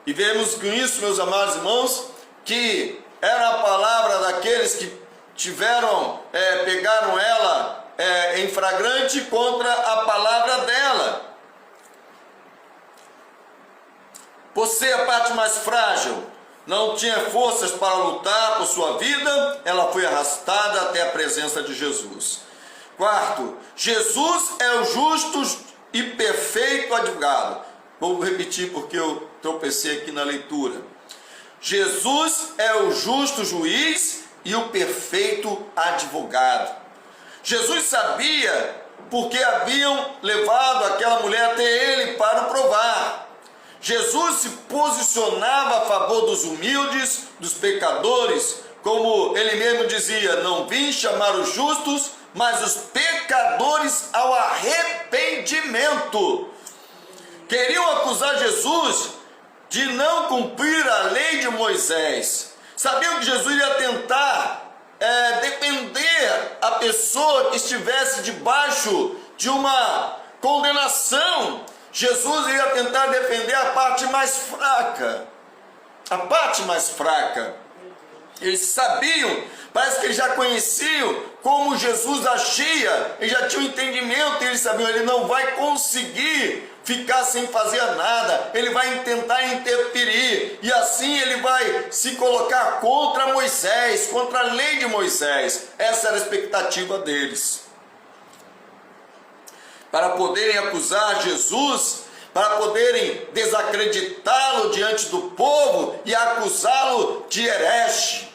[SPEAKER 1] E vemos com isso, meus amados irmãos, que era a palavra daqueles que pegaram ela em flagrante contra a palavra dela. Por ser a parte mais frágil, não tinha forças para lutar por sua vida, ela foi arrastada até a presença de Jesus. Quarto, Jesus é o justo e perfeito advogado. Vou repetir porque eu tropecei aqui na leitura. Jesus é o justo juiz e o perfeito advogado. Jesus sabia porque haviam levado aquela mulher até ele para o provar. Jesus se posicionava a favor dos humildes, dos pecadores, como ele mesmo dizia: não vim chamar os justos, mas os pecadores ao arrependimento. Queriam acusar Jesus de não cumprir a lei de Moisés. Sabiam que Jesus ia tentar defender a pessoa que estivesse debaixo de uma condenação. Jesus ia tentar defender a parte mais fraca. A parte mais fraca. Eles sabiam, parece que eles já conheciam como Jesus agia, eles já tinham entendimento, e eles sabiam, ele não vai conseguir ficar sem fazer nada, ele vai tentar interferir, e assim ele vai se colocar contra Moisés, contra a lei de Moisés. Essa era a expectativa deles. Para poderem acusar Jesus, para poderem desacreditá-lo diante do povo e acusá-lo de herege.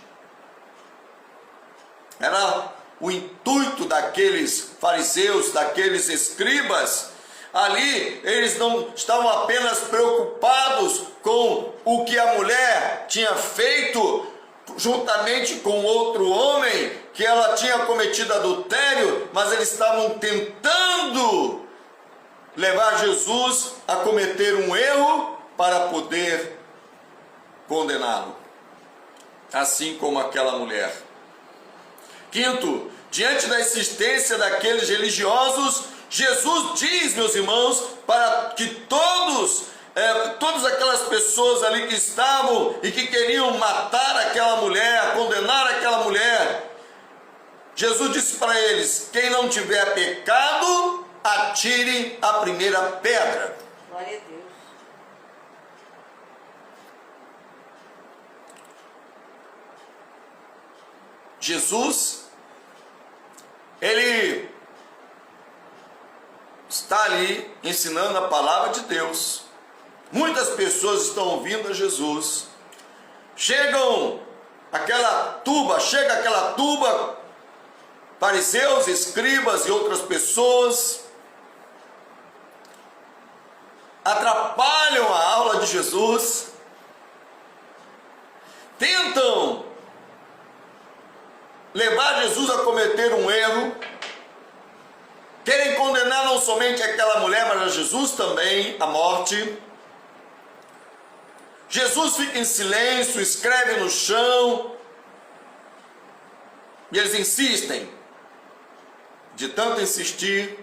[SPEAKER 1] Era o intuito daqueles fariseus, daqueles escribas. Ali eles não estavam apenas preocupados com o que a mulher tinha feito juntamente com outro homem, que ela tinha cometido adultério, mas eles estavam tentando levar Jesus a cometer um erro para poder condená-lo, assim como aquela mulher. Quinto, diante da insistência daqueles religiosos, Jesus diz, meus irmãos, para que todas aquelas pessoas ali que estavam e que queriam matar aquela mulher, condenar aquela mulher, Jesus disse para eles: quem não tiver pecado, atire a primeira pedra.
[SPEAKER 2] Glória a Deus.
[SPEAKER 1] Jesus, ele está ali ensinando a palavra de Deus. Muitas pessoas estão ouvindo a Jesus. Chega aquela turba, fariseus, escribas e outras pessoas, atrapalham a aula de Jesus, tentam levar Jesus a cometer um erro, querem condenar não somente aquela mulher, mas a Jesus também à morte. Jesus fica em silêncio, escreve no chão, e eles insistem. De tanto insistir,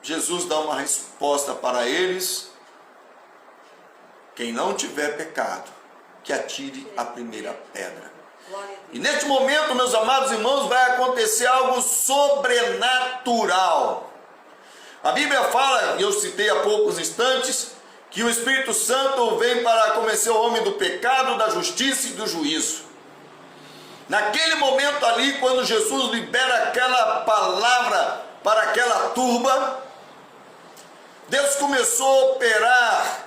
[SPEAKER 1] Jesus dá uma resposta para eles: quem não tiver pecado, que atire a primeira pedra. E neste momento, meus amados irmãos, vai acontecer algo sobrenatural. A Bíblia fala, e eu citei há poucos instantes, que o Espírito Santo vem para convencer o homem do pecado, da justiça e do juízo. Naquele momento ali, quando Jesus libera aquela palavra para aquela turba, Deus começou a operar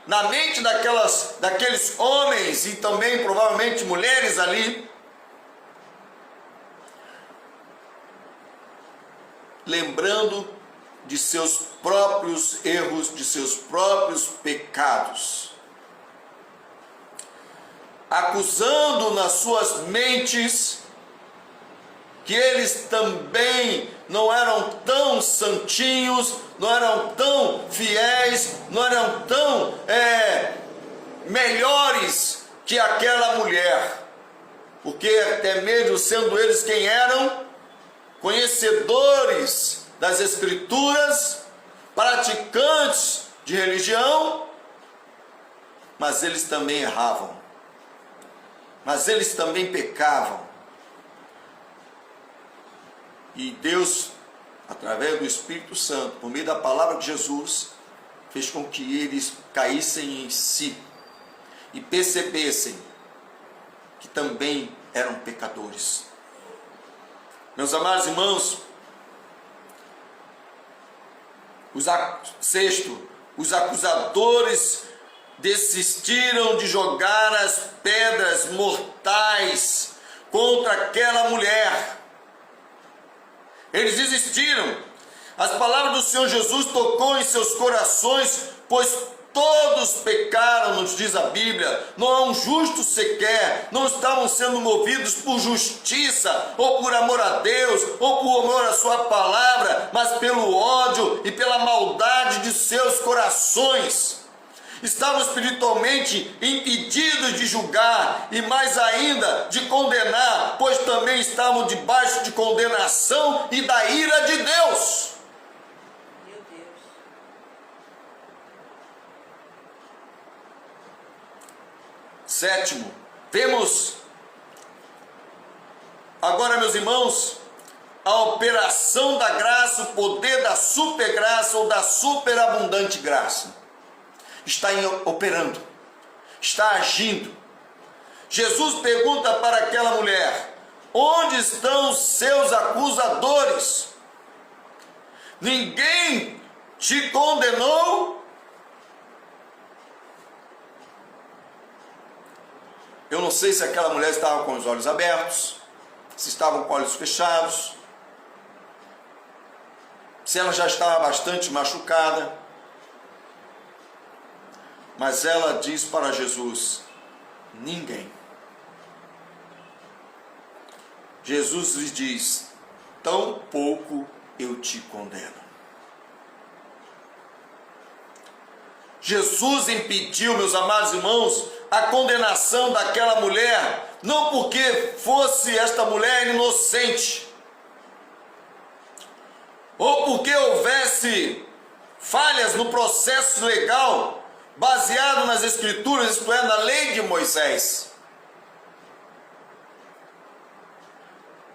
[SPEAKER 1] na mente daqueles homens e também provavelmente mulheres ali, lembrando de seus próprios erros, de seus próprios pecados, acusando nas suas mentes que eles também não eram tão santinhos, não eram tão fiéis, não eram tão melhores que aquela mulher, porque até mesmo sendo eles quem eram, conhecedores das Escrituras, praticantes de religião, mas eles também erravam, mas eles também pecavam. E Deus, através do Espírito Santo, por meio da palavra de Jesus, fez com que eles caíssem em si e percebessem que também eram pecadores. Meus amados irmãos, sexto, os acusadores desistiram de jogar as pedras mortais contra aquela mulher. Eles desistiram. As palavras do Senhor Jesus tocou em seus corações, pois todos pecaram, nos diz a Bíblia. Não há um justo sequer. Não estavam sendo movidos por justiça, ou por amor a Deus, ou por amor à sua palavra, mas pelo ódio e pela maldade de seus corações. Estavam espiritualmente impedidos de julgar e mais ainda de condenar, pois também estavam debaixo de condenação e da ira de Deus.
[SPEAKER 2] Meu Deus.
[SPEAKER 1] Sétimo, vemos agora, meus irmãos, a operação da graça, o poder da supergraça ou da superabundante graça. Está operando, está agindo. Jesus pergunta para aquela mulher: onde estão os seus acusadores? Ninguém te condenou? Eu não sei se aquela mulher estava com os olhos abertos, se estavam com os olhos fechados, se ela já estava bastante machucada. Mas ela diz para Jesus: Ninguém. Jesus lhes diz: tão pouco eu te condeno. Jesus impediu, meus amados irmãos, a condenação daquela mulher, não porque fosse esta mulher inocente, ou porque houvesse falhas no processo legal, baseado nas Escrituras, isto é, na lei de Moisés.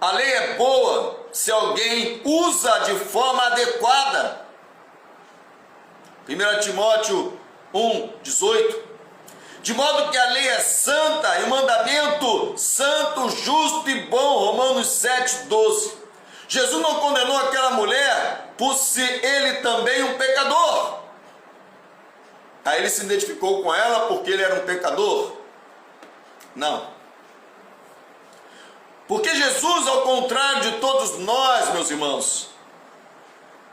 [SPEAKER 1] A lei é boa se alguém usa de forma adequada. 1 Timóteo 1:18. De modo que a lei é santa e o mandamento santo, justo e bom. Romanos 7:12. Jesus não condenou aquela mulher por ser ele também um pecador. Aí ele se identificou com ela porque ele era um pecador? Não. Porque Jesus, ao contrário de todos nós, meus irmãos,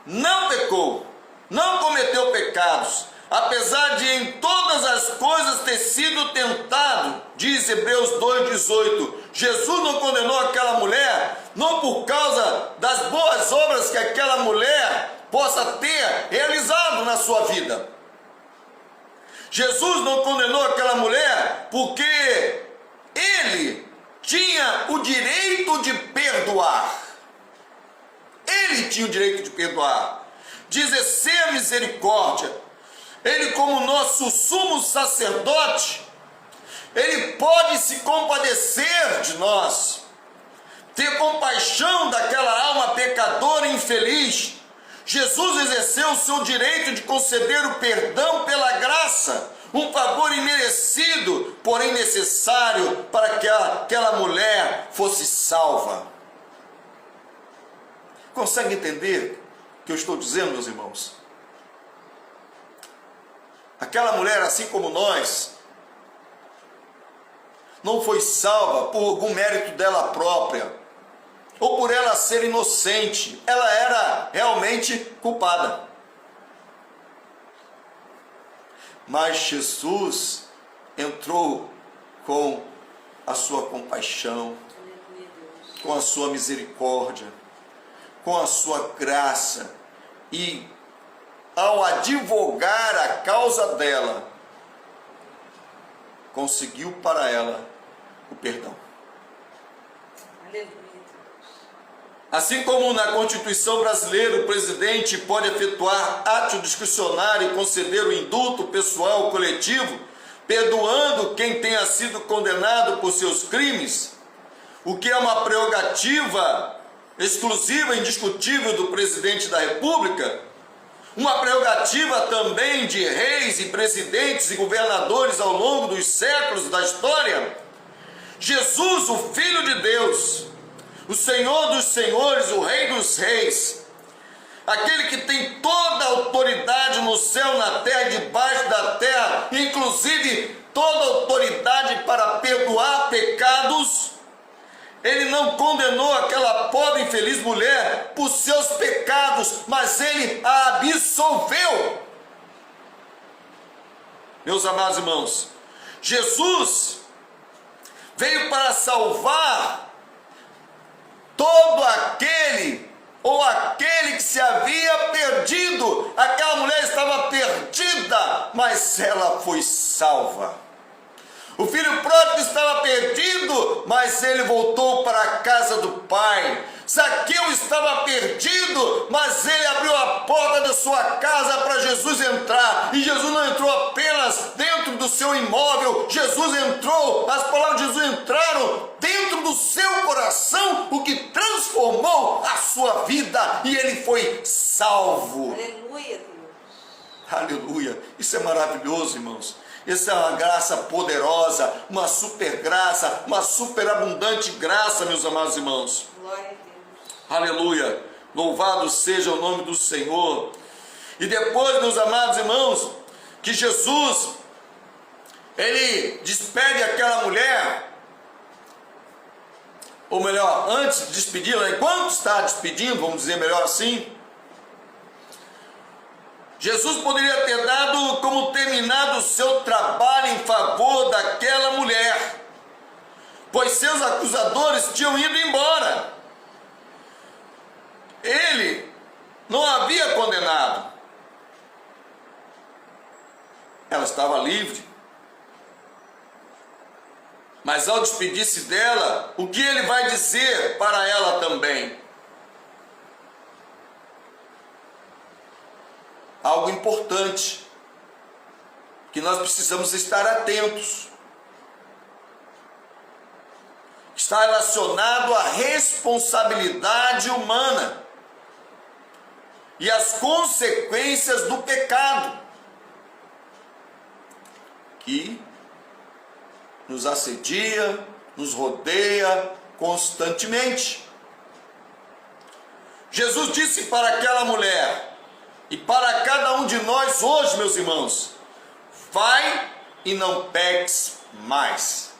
[SPEAKER 1] não pecou, não cometeu pecados, apesar de em todas as coisas ter sido tentado, diz Hebreus 2:18. Jesus não condenou aquela mulher, não por causa das boas obras que aquela mulher possa ter realizado na sua vida. Jesus não condenou aquela mulher porque ele tinha o direito de perdoar. Ele tinha o direito de perdoar, de exercer a misericórdia. Ele, como nosso sumo sacerdote, ele pode se compadecer de nós, ter compaixão daquela alma pecadora e infeliz. Jesus exerceu o seu direito de conceder o perdão pela graça, um favor imerecido, porém necessário para que aquela mulher fosse salva. Consegue entender o que eu estou dizendo, meus irmãos? Aquela mulher, assim como nós, não foi salva por algum mérito dela própria, ou por ela ser inocente. Ela era realmente culpada. Mas Jesus entrou com a sua compaixão, com a sua misericórdia, com a sua graça, e ao advogar a causa dela, conseguiu para ela o perdão.
[SPEAKER 2] Aleluia.
[SPEAKER 1] Assim como na Constituição brasileira o presidente pode efetuar ato discricionário e conceder o indulto pessoal ou coletivo, perdoando quem tenha sido condenado por seus crimes, o que é uma prerrogativa exclusiva e indiscutível do presidente da República, uma prerrogativa também de reis e presidentes e governadores ao longo dos séculos da história. Jesus, o Filho de Deus, o Senhor dos senhores, o Rei dos reis, aquele que tem toda a autoridade no céu, na terra e debaixo da terra, inclusive toda a autoridade para perdoar pecados, ele não condenou aquela pobre e infeliz mulher por seus pecados, mas ele a absolveu. Meus amados irmãos, Jesus veio para salvar todo aquele ou aquele que se havia perdido. Aquela mulher estava perdida, mas ela foi salva. O filho pródigo estava perdido, mas ele voltou para a casa do pai. Zaqueu estava perdido, mas ele abriu a porta da sua casa para Jesus entrar. E Jesus não entrou apenas dentro do seu imóvel, Jesus entrou, as palavras de Jesus entraram dentro do seu coração, o que transformou a sua vida, e ele foi salvo.
[SPEAKER 2] Aleluia, Deus.
[SPEAKER 1] Aleluia. Isso é maravilhoso, irmãos. Isso é uma graça poderosa, uma super graça, uma super abundante graça, meus amados irmãos.
[SPEAKER 2] Glória a Deus.
[SPEAKER 1] Aleluia. Louvado seja o nome do Senhor. E depois, meus amados irmãos, que Jesus, ele despede aquela mulher, ou melhor, antes de despedi-la, enquanto está despedindo, vamos dizer melhor assim, Jesus poderia ter dado como terminado o seu trabalho em favor daquela mulher, pois seus acusadores tinham ido embora. Ele não havia condenado. Ela estava livre. Mas ao despedir-se dela, o que ele vai dizer para ela também? Algo importante, que nós precisamos estar atentos. Está relacionado à responsabilidade humana e às consequências do pecado, que nos assedia, nos rodeia constantemente. Jesus disse para aquela mulher, e para cada um de nós hoje, meus irmãos: vai e não peques mais.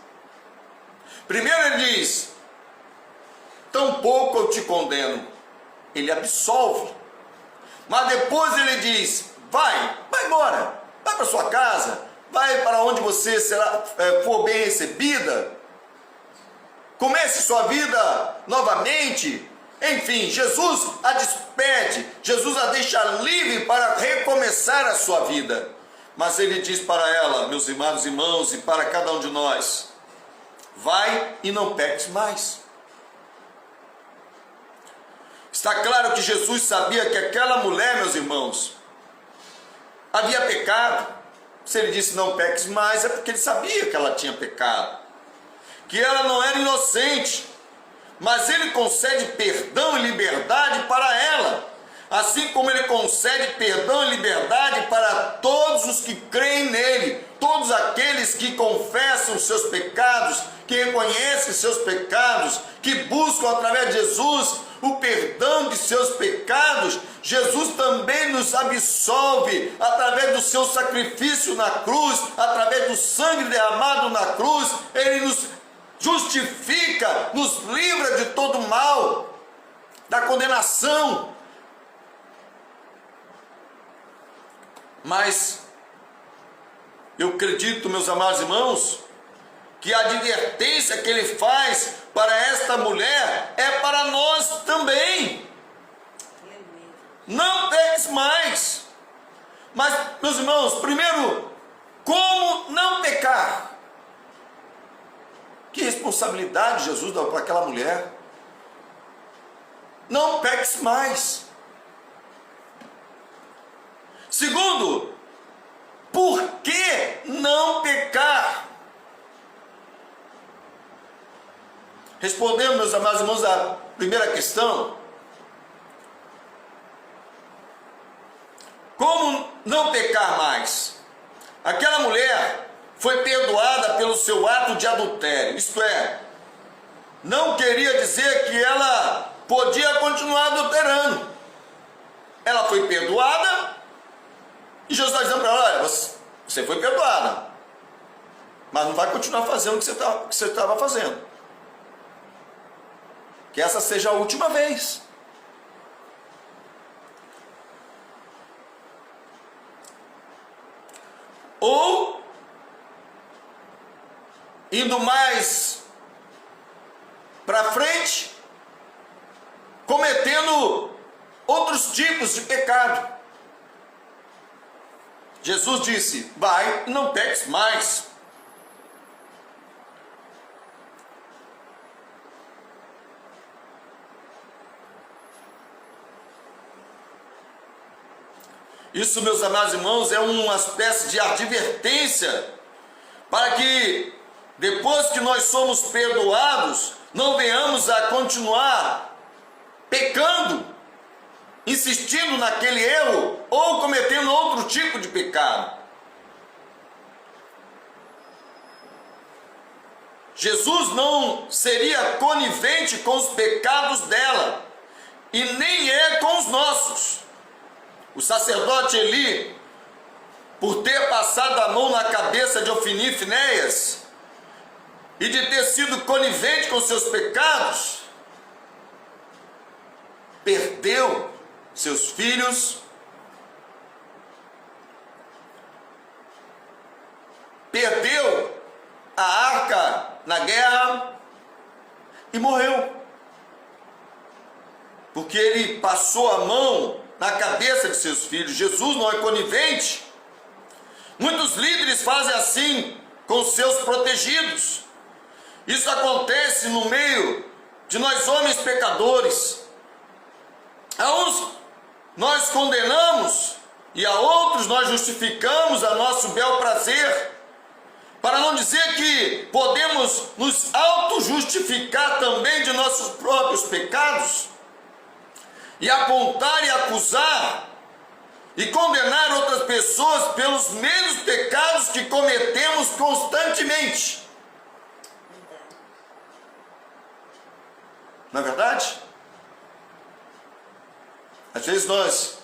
[SPEAKER 1] Primeiro ele diz: tampouco eu te condeno. Ele absolve. Mas depois ele diz: vai embora, vai para sua casa, vai para onde você for bem recebida, comece sua vida novamente. Enfim, Jesus a despede, Jesus a deixa livre para recomeçar a sua vida. Mas ele diz para ela, meus amados irmãos, e para cada um de nós: vai e não peques mais. Está claro que Jesus sabia que aquela mulher, meus irmãos, havia pecado. Se ele disse não peques mais, é porque ele sabia que ela tinha pecado, que ela não era inocente. Mas ele concede perdão e liberdade para ela, assim como ele concede perdão e liberdade para todos os que creem nele, todos aqueles que confessam seus pecados, que reconhecem seus pecados, que buscam através de Jesus o perdão de seus pecados. Jesus também nos absolve através do seu sacrifício na cruz, através do sangue derramado na cruz. Ele nos justifica, nos livra de todo mal, da condenação. Mas eu acredito, meus amados irmãos, que a advertência que ele faz para esta mulher é para nós também. Não peques mais. Mas, meus irmãos, primeiro, como não pecar? Que responsabilidade Jesus dá para aquela mulher? Não peques mais. Segundo, por que não pecar? Respondendo, meus amados irmãos, a primeira questão: como não pecar mais? Aquela mulher foi perdoada pelo seu ato de adultério, isto é, não queria dizer que ela podia continuar adulterando. Ela foi perdoada e Jesus está dizendo para ela: olha, você foi perdoada, mas não vai continuar fazendo o que você estava fazendo. Que essa seja a última vez. Ou, indo mais para frente, cometendo outros tipos de pecado. Jesus disse: vai e não peques mais. Isso, meus amados irmãos, é uma espécie de advertência para que, depois que nós somos perdoados, não venhamos a continuar pecando, insistindo naquele erro ou cometendo outro tipo de pecado. Jesus não seria conivente com os pecados dela e nem é com os nossos. O sacerdote Eli, por ter passado a mão na cabeça de Ofni e Finéias e de ter sido conivente com seus pecados, perdeu seus filhos perdeu a arca na guerra e morreu. Porque ele passou a mão na cabeça de seus filhos. Jesus não é conivente. Muitos líderes fazem assim com seus protegidos. Isso acontece no meio de nós homens pecadores. A uns nós condenamos e a outros nós justificamos a nosso bel prazer. Para não dizer que podemos nos auto-justificar também de nossos próprios pecados e apontar e acusar e condenar outras pessoas pelos mesmos pecados que cometemos constantemente. Não é verdade? Às vezes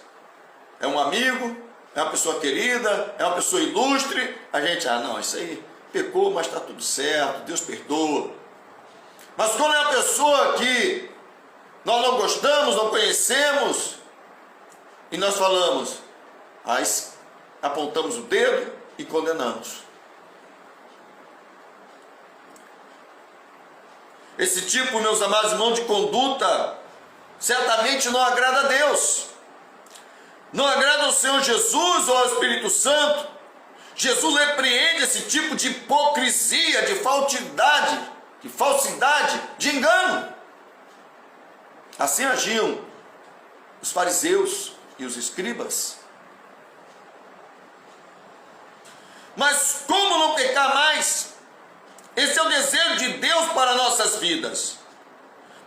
[SPEAKER 1] é um amigo, é uma pessoa querida, é uma pessoa ilustre, a gente, não, isso aí pecou, mas está tudo certo, Deus perdoa. Mas quando é uma pessoa que nós não gostamos, não conhecemos, e nós falamos, apontamos o dedo e condenamos. Esse tipo, meus amados irmãos, de conduta certamente não agrada a Deus, não agrada ao Senhor Jesus ou ao Espírito Santo. Jesus repreende esse tipo de hipocrisia, de falsidade, de engano. Assim agiam os fariseus e os escribas. Mas como não pecar mais? Esse é o desejo de Deus para nossas vidas.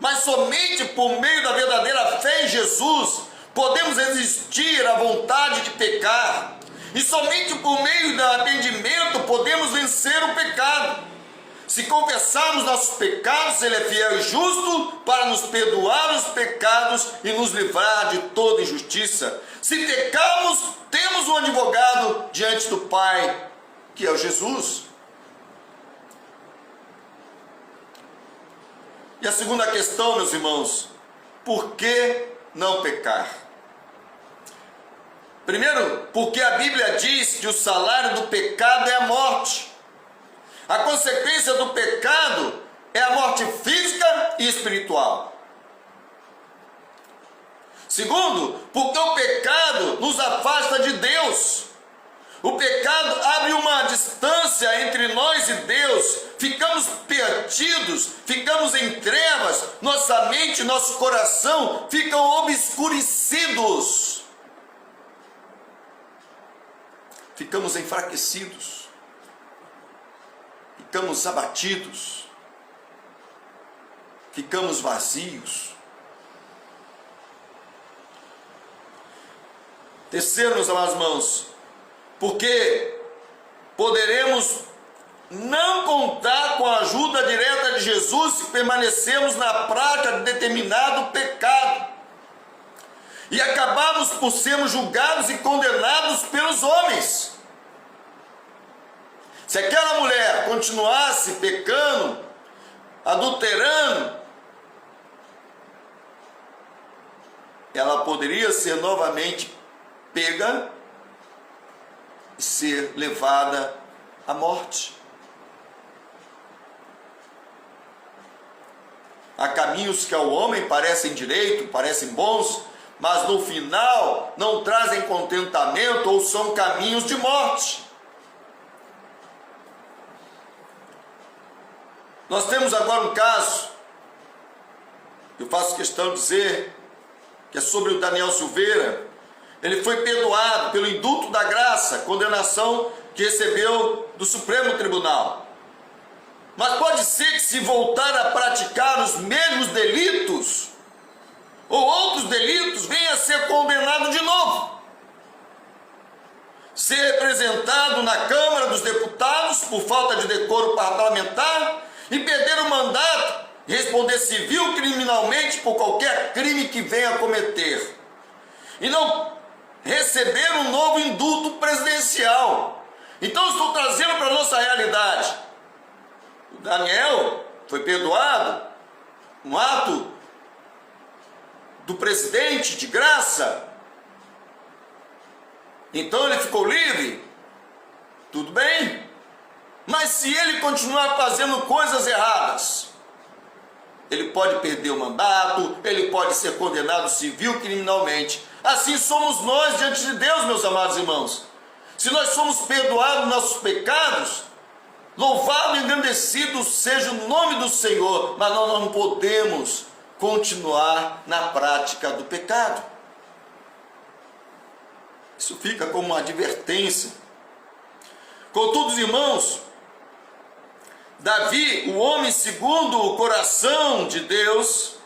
[SPEAKER 1] Mas somente por meio da verdadeira fé em Jesus podemos resistir à vontade de pecar. E somente por meio do arrependimento podemos vencer o pecado. Se confessarmos nossos pecados, Ele é fiel e justo para nos perdoar os pecados e nos livrar de toda injustiça. Se pecarmos, temos um advogado diante do Pai, que é o Jesus. E a segunda questão, meus irmãos, por que não pecar? Primeiro, porque a Bíblia diz que o salário do pecado é a morte. A consequência do pecado é a morte física e espiritual. Segundo, porque o pecado nos afasta de Deus. O pecado abre uma distância entre nós e Deus. Ficamos perdidos, ficamos em trevas, nossa mente e nosso coração ficam obscurecidos. Ficamos enfraquecidos, ficamos abatidos, ficamos vazios. Terceiro, meus amados irmãos, porque poderemos não contar com a ajuda direta de Jesus se permanecermos na prática de determinado pecado e acabamos por sermos julgados e condenados pelos homens. Se aquela mulher continuasse pecando, adulterando, ela poderia ser novamente pega e ser levada à morte. Há caminhos que ao homem parecem direito, parecem bons, mas no final não trazem contentamento ou são caminhos de morte. Nós temos agora um caso, eu faço questão de dizer, que é sobre o Daniel Silveira. Ele foi perdoado pelo indulto da graça, condenação que recebeu do Supremo Tribunal. Mas pode ser que, se voltar a praticar os mesmos delitos ou outros delitos, venha a ser condenado de novo. Ser representado na Câmara dos Deputados por falta de decoro parlamentar e perder o mandato e responder civil ou criminalmente por qualquer crime que venha a cometer. E não receber um novo indulto presidencial. Então estou trazendo para a nossa realidade. O Daniel foi perdoado, um ato do presidente de graça. Então ele ficou livre. Tudo bem. Mas se ele continuar fazendo coisas erradas, ele pode perder o mandato, ele pode ser condenado civil, criminalmente. Assim somos nós diante de Deus, meus amados irmãos. Se nós somos perdoados nossos pecados, louvado e engrandecido seja o nome do Senhor, mas nós não podemos continuar na prática do pecado. Isso fica como uma advertência. Contudo, irmãos, Davi, o homem segundo o coração de Deus,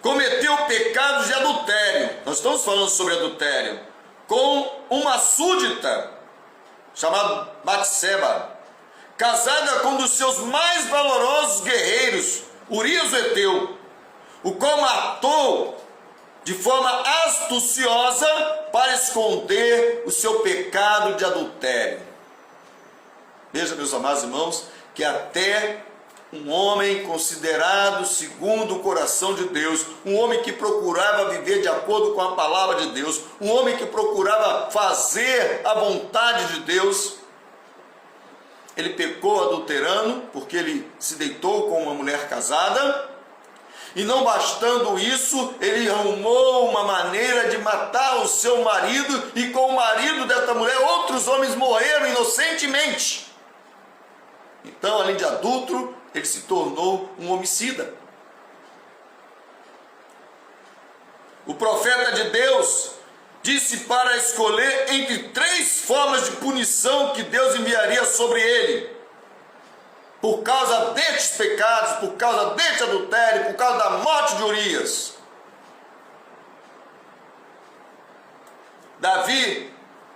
[SPEAKER 1] cometeu pecado de adultério. Nós estamos falando sobre adultério com uma súdita chamada Batseba, casada com um dos seus mais valorosos guerreiros, Urias o Heteu, o qual matou de forma astuciosa para esconder o seu pecado de adultério. Veja, meus amados irmãos, que até um homem considerado segundo o coração de Deus, um homem que procurava viver de acordo com a palavra de Deus, um homem que procurava fazer a vontade de Deus, ele pecou adulterando, porque ele se deitou com uma mulher casada, e não bastando isso, ele arrumou uma maneira de matar o seu marido, e com o marido dessa mulher, outros homens morreram inocentemente. Então, além de adúltero, ele se tornou um homicida. O profeta de Deus disse para escolher entre 3 formas de punição que Deus enviaria sobre ele, por causa destes pecados, por causa deste adultério, por causa da morte de Urias. Davi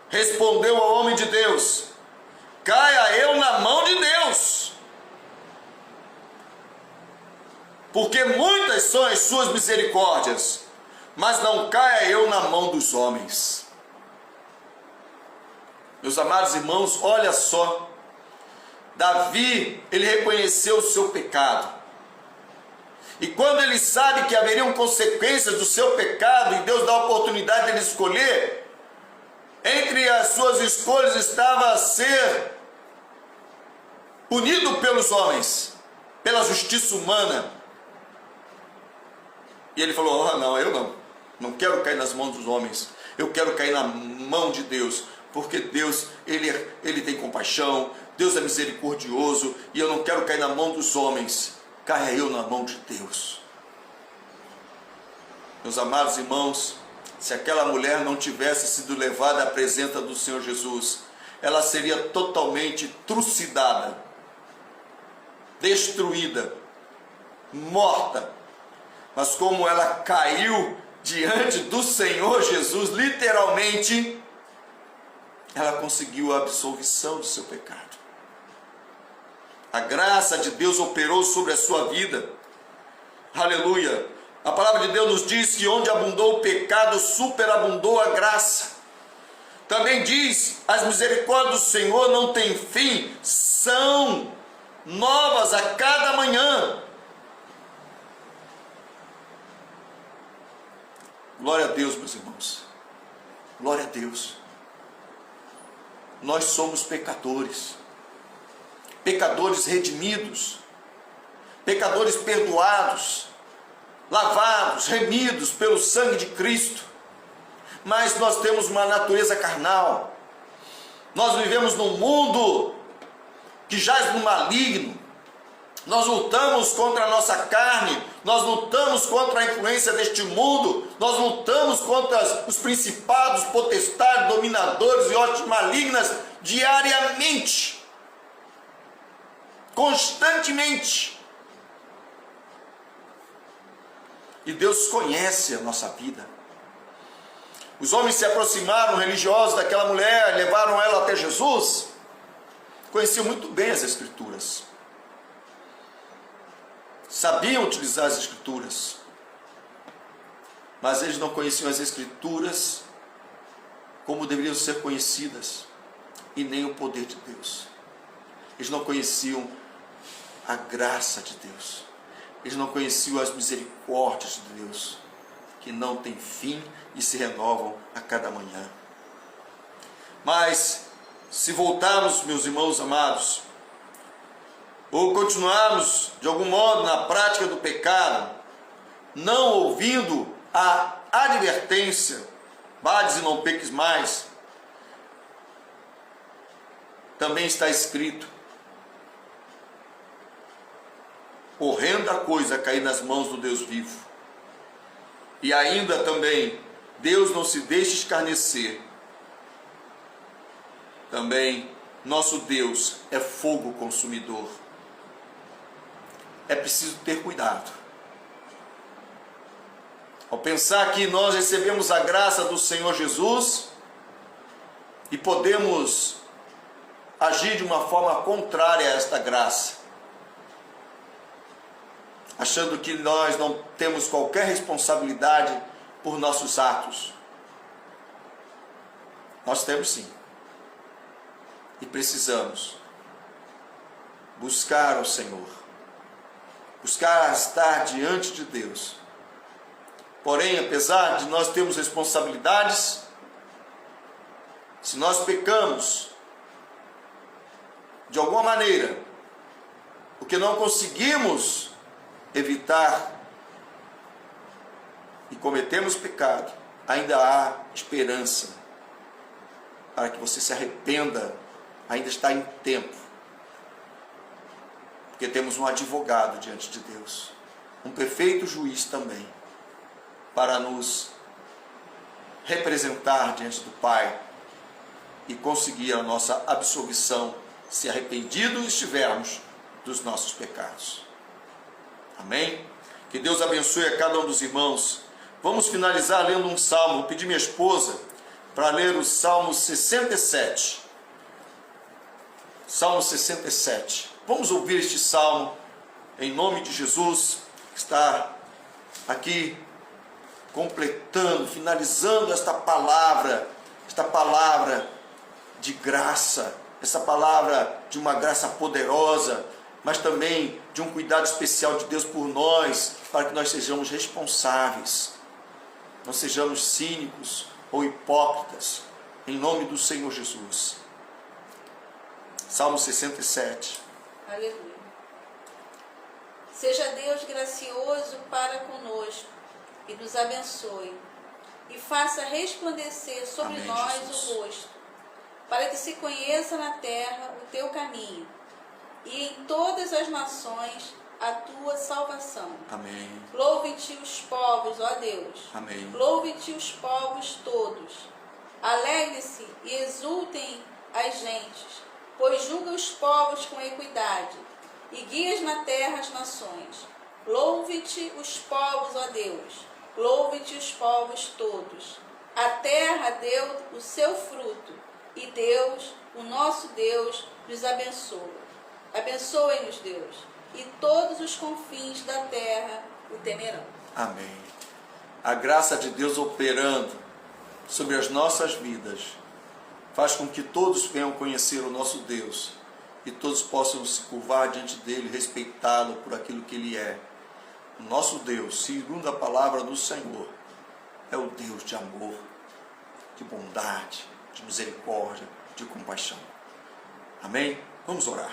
[SPEAKER 1] respondeu ao homem de Deus: caia eu na mão de Deus, porque muitas são as suas misericórdias, mas não caia eu na mão dos homens. Meus amados irmãos, olha só, Davi, ele reconheceu o seu pecado, e quando ele sabe que haveriam consequências do seu pecado, e Deus dá a oportunidade de ele escolher, entre as suas escolhas estava ser punido pelos homens, pela justiça humana. E ele falou: oh, não, eu não quero cair nas mãos dos homens, eu quero cair na mão de Deus, porque Deus, ele tem compaixão, Deus é misericordioso, e eu não quero cair na mão dos homens, caia eu na mão de Deus. Meus amados irmãos, se aquela mulher não tivesse sido levada à presença do Senhor Jesus, ela seria totalmente trucidada, destruída, morta. Mas como ela caiu diante do Senhor Jesus, literalmente, ela conseguiu a absolvição do seu pecado. A graça de Deus operou sobre a sua vida. Aleluia! A palavra de Deus nos diz que onde abundou o pecado, superabundou a graça. Também diz: as misericórdias do Senhor não têm fim, são novas a cada manhã. Glória a Deus, meus irmãos. Glória a Deus. Nós somos pecadores. Pecadores redimidos. Pecadores perdoados. Lavados, remidos pelo sangue de Cristo. Mas nós temos uma natureza carnal. Nós vivemos num mundo que jaz no maligno. Nós lutamos contra a nossa carne, nós lutamos contra a influência deste mundo, nós lutamos contra os principados, potestades, dominadores e hostes malignas diariamente, constantemente. E Deus conhece a nossa vida. Os homens se aproximaram, religiosos, daquela mulher, levaram ela até Jesus, conheciam muito bem as Escrituras. Sabiam utilizar as Escrituras, mas eles não conheciam as Escrituras como deveriam ser conhecidas, e nem o poder de Deus. Eles não conheciam a graça de Deus, eles não conheciam as misericórdias de Deus. que não têm fim e se renovam a cada manhã. Mas, se voltarmos, meus irmãos amados, ou continuarmos de algum modo na prática do pecado, não ouvindo a advertência, vades e não peques mais, também está escrito: horrenda coisa cair nas mãos do Deus vivo. E ainda também, Deus não se deixa escarnecer. Também, nosso Deus é fogo consumidor. É preciso ter cuidado. Ao pensar que nós recebemos a graça do Senhor Jesus e podemos agir de uma forma contrária a esta graça, achando que nós não temos qualquer responsabilidade por nossos atos. Nós temos sim. E precisamos buscar o Senhor, buscar estar diante de Deus. Porém, apesar de nós termos responsabilidades, se nós pecamos de alguma maneira, porque não conseguimos evitar e cometemos pecado, ainda há esperança para que você se arrependa, ainda está em tempo, porque temos um advogado diante de Deus, um perfeito juiz também, para nos representar diante do Pai e conseguir a nossa absolvição, se arrependidos estivermos dos nossos pecados. Amém? Que Deus abençoe a cada um dos irmãos. Vamos finalizar lendo um salmo. Vou pedir minha esposa para ler o Salmo 67. Salmo 67. Vamos ouvir este salmo em nome de Jesus, que está aqui completando, finalizando esta palavra de graça, essa palavra de uma graça poderosa, mas também de um cuidado especial de Deus por nós, para que nós sejamos responsáveis, não sejamos cínicos ou hipócritas, em nome do Senhor Jesus. Salmo 67.
[SPEAKER 2] Aleluia. Seja Deus gracioso para conosco e nos abençoe, e faça resplandecer sobre
[SPEAKER 1] Amém,
[SPEAKER 2] nós
[SPEAKER 1] Jesus.
[SPEAKER 2] o rosto, para que se conheça na terra o teu caminho, e em todas as nações a tua salvação.
[SPEAKER 1] Amém.
[SPEAKER 2] Louve-te os povos, ó Deus.
[SPEAKER 1] Amém.
[SPEAKER 2] Louve-te os povos todos. Alegre-se e exultem as gentes, pois julga os povos com equidade, e guias na terra as nações. Louve-te os povos, ó Deus. Louve-te os povos todos. A terra deu o seu fruto, e Deus, o nosso Deus, nos abençoa. Abençoe-nos, Deus, e todos os confins da terra o temerão.
[SPEAKER 1] Amém. A graça de Deus operando sobre as nossas vidas faz com que todos venham conhecer o nosso Deus e todos possam se curvar diante dele, respeitá-lo por aquilo que ele é. O nosso Deus, segundo a palavra do Senhor, é o Deus de amor, de bondade, de misericórdia, de compaixão. Amém? Vamos orar.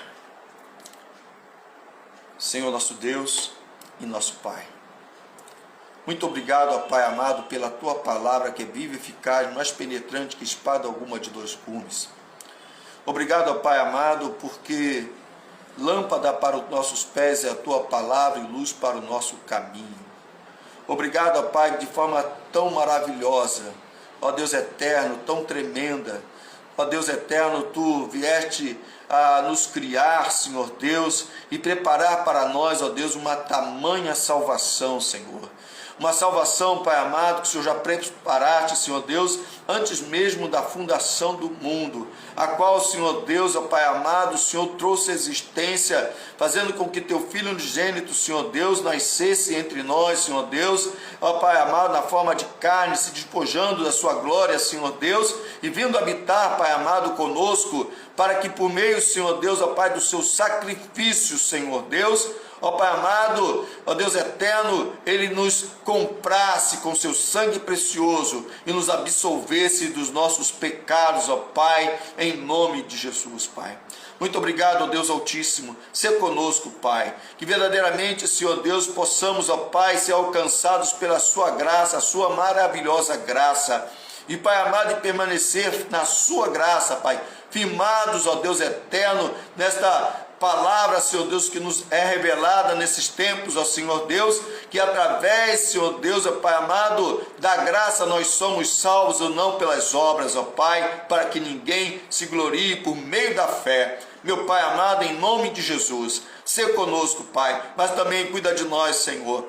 [SPEAKER 1] Senhor nosso Deus e nosso Pai, muito obrigado, ó Pai amado, pela Tua palavra que é viva e eficaz, mais penetrante que espada alguma de dois gumes. Obrigado, ó Pai amado, porque lâmpada para os nossos pés é a Tua palavra e luz para o nosso caminho. Obrigado, ó Pai, de forma tão maravilhosa, ó Deus eterno, tão tremenda, ó Deus eterno, Tu vieste a nos criar, Senhor Deus, e preparar para nós, ó Deus, uma tamanha salvação, Senhor. Uma salvação, Pai amado, que o Senhor já preparaste, Senhor Deus, antes mesmo da fundação do mundo, a qual, Senhor Deus, ó Pai amado, o Senhor trouxe a existência, fazendo com que Teu Filho unigênito, Senhor Deus, nascesse entre nós, Senhor Deus, ó Pai amado, na forma de carne, se despojando da Sua glória, Senhor Deus, e vindo habitar, Pai amado, conosco, para que por meio, Senhor Deus, ó Pai, do Seu sacrifício, Senhor Deus, ó Pai amado, ó Deus eterno, Ele nos comprasse com seu sangue precioso e nos absolvesse dos nossos pecados, ó Pai, em nome de Jesus, Pai. Muito obrigado, ó Deus Altíssimo, ser conosco, Pai, que verdadeiramente, Senhor Deus, possamos, ó Pai, ser alcançados pela sua graça, a sua maravilhosa graça, e Pai amado, e permanecer na sua graça, Pai, firmados, ó Deus eterno, nesta palavra, Senhor Deus, que nos é revelada nesses tempos, ó Senhor Deus, que através, Senhor Deus, ó Pai amado, da graça nós somos salvos, ou não pelas obras, ó Pai, para que ninguém se glorie por meio da fé. Meu Pai amado, em nome de Jesus, seja conosco, Pai, mas também cuida de nós, Senhor,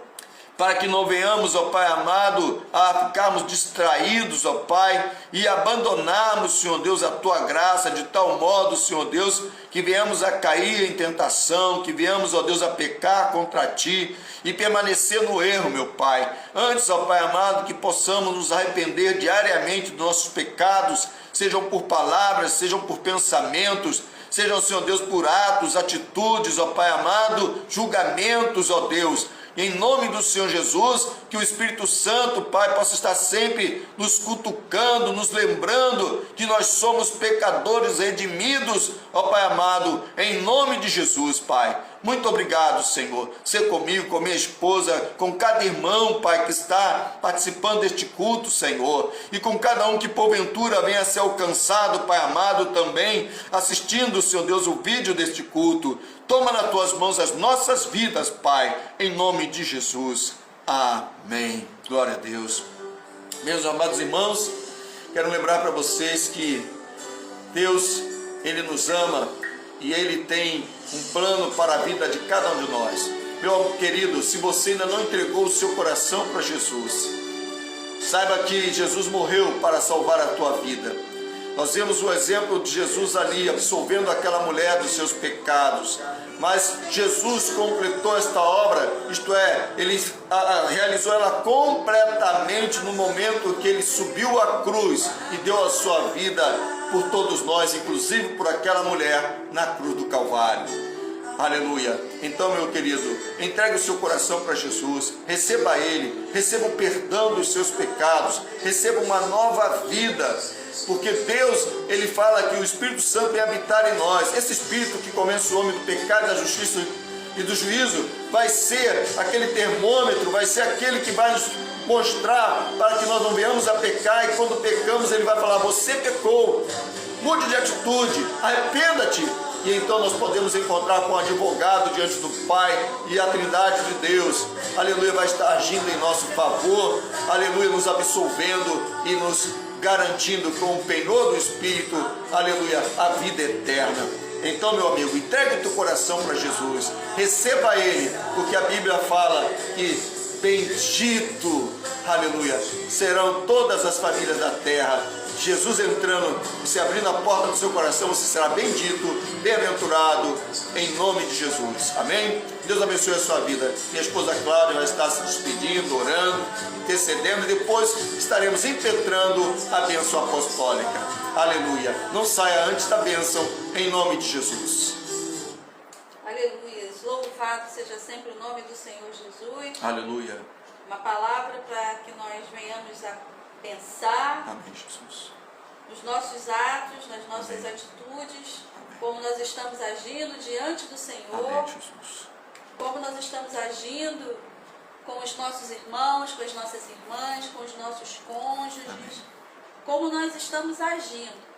[SPEAKER 1] para que não venhamos, ó Pai amado, a ficarmos distraídos, ó Pai, e abandonarmos, Senhor Deus, a Tua graça, de tal modo, Senhor Deus, que venhamos a cair em tentação, que venhamos, ó Deus, a pecar contra Ti e permanecer no erro, meu Pai. Antes, ó Pai amado, que possamos nos arrepender diariamente dos nossos pecados, sejam por palavras, sejam por pensamentos, sejam, Senhor Deus, por atos, atitudes, ó Pai amado, julgamentos, ó Deus. Em nome do Senhor Jesus, que o Espírito Santo, Pai, possa estar sempre nos cutucando, nos lembrando que nós somos pecadores redimidos, ó Pai amado, em nome de Jesus, Pai. Muito obrigado, Senhor. Ser comigo, com minha esposa, com cada irmão, Pai, que está participando deste culto, Senhor, e com cada um que porventura venha a ser alcançado, Pai amado, também assistindo, Senhor Deus, o vídeo deste culto. Toma nas tuas mãos as nossas vidas, Pai, em nome de Jesus. Amém. Glória a Deus. Meus amados irmãos, quero lembrar para vocês que Deus, Ele nos ama e Ele tem um plano para a vida de cada um de nós. Meu querido, se você ainda não entregou o seu coração para Jesus, saiba que Jesus morreu para salvar a tua vida. Nós vemos o exemplo de Jesus ali, absolvendo aquela mulher dos seus pecados. Mas Jesus completou esta obra, isto é, Ele realizou ela completamente no momento que Ele subiu à cruz e deu a sua vida por todos nós, inclusive por aquela mulher na cruz do Calvário. Aleluia. Então, meu querido, entregue o seu coração para Jesus, receba Ele, receba o perdão dos seus pecados, receba uma nova vida, porque Deus, Ele fala que o Espírito Santo vem habitar em nós. Esse Espírito que convence o homem do pecado, da justiça e do juízo, vai ser aquele termômetro, vai ser aquele que vai nos mostrar para que nós não venhamos a pecar, e quando pecamos Ele vai falar: você pecou, mude de atitude, arrependa-te. E então nós podemos encontrar com um advogado diante do Pai, e a Trindade de Deus, aleluia, vai estar agindo em nosso favor, aleluia, nos absolvendo e nos garantindo com o penhor do Espírito, aleluia, a vida eterna. Então, meu amigo, entregue o teu coração para Jesus, receba Ele, porque a Bíblia fala que bendito, aleluia, serão todas as famílias da terra. Jesus entrando e se abrindo a porta do seu coração, você será bendito, bem-aventurado, em nome de Jesus. Amém? Deus abençoe a sua vida. Minha esposa Cláudia vai estar se despedindo, orando, intercedendo, e depois estaremos impetrando a bênção apostólica. Aleluia. Não saia antes da bênção, em nome de Jesus.
[SPEAKER 2] Aleluia. Louvado seja sempre o nome do Senhor Jesus.
[SPEAKER 1] Aleluia.
[SPEAKER 2] Uma palavra para que nós venhamos a pensar,
[SPEAKER 1] amém, Jesus,
[SPEAKER 2] nos nossos atos, nas nossas
[SPEAKER 1] amém,
[SPEAKER 2] atitudes,
[SPEAKER 1] amém,
[SPEAKER 2] como nós estamos agindo diante do Senhor,
[SPEAKER 1] amém, Jesus,
[SPEAKER 2] como nós estamos agindo com os nossos irmãos, com as nossas irmãs, com os nossos cônjuges, amém, como nós estamos agindo.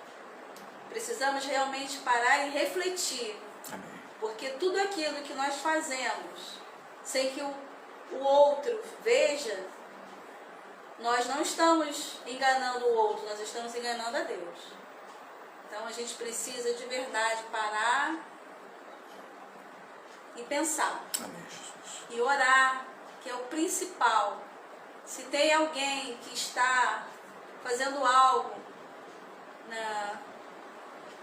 [SPEAKER 2] Precisamos realmente parar e refletir, amém, porque tudo aquilo que nós fazemos sem que o outro veja, nós não estamos enganando o outro, nós estamos enganando a Deus. Então a gente precisa de verdade parar e pensar.
[SPEAKER 1] Amém, Jesus.
[SPEAKER 2] E orar, que é o principal. Se tem alguém que está fazendo algo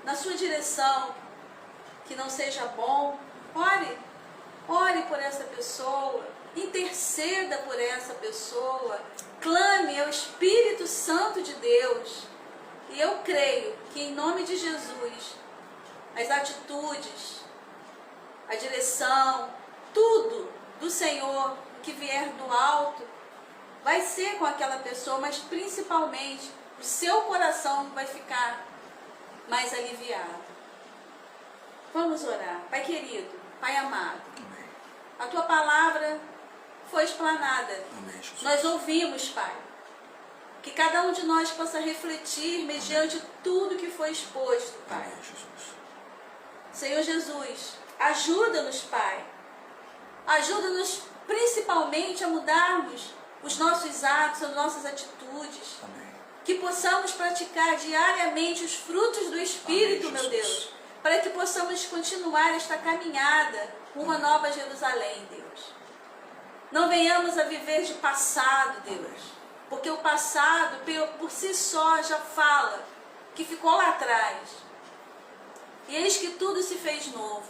[SPEAKER 2] na sua direção que não seja bom, ore por essa pessoa, interceda por essa pessoa, clame ao Espírito Santo de Deus. E eu creio que em nome de Jesus, as atitudes, a direção, tudo do Senhor que vier do alto vai ser com aquela pessoa, mas principalmente o seu coração vai ficar mais aliviado. Vamos orar. Pai querido, Pai amado,
[SPEAKER 1] Amém.
[SPEAKER 2] a Tua palavra foi explanada.
[SPEAKER 1] Amém, Jesus.
[SPEAKER 2] Nós ouvimos, Pai. Que cada um de nós possa refletir mediante tudo que foi exposto, Pai.
[SPEAKER 1] Amém, Jesus.
[SPEAKER 2] Senhor Jesus, ajuda-nos, Pai. Ajuda-nos principalmente a mudarmos os nossos atos, as nossas atitudes.
[SPEAKER 1] Amém.
[SPEAKER 2] Que possamos praticar diariamente os frutos do Espírito,
[SPEAKER 1] Amém,
[SPEAKER 2] meu
[SPEAKER 1] Jesus.
[SPEAKER 2] Deus. Para que possamos continuar esta caminhada rumo à Nova Jerusalém, Deus. Não venhamos a viver de passado, Deus. Porque o passado, por si só, já fala que ficou lá atrás. E eis que tudo se fez novo.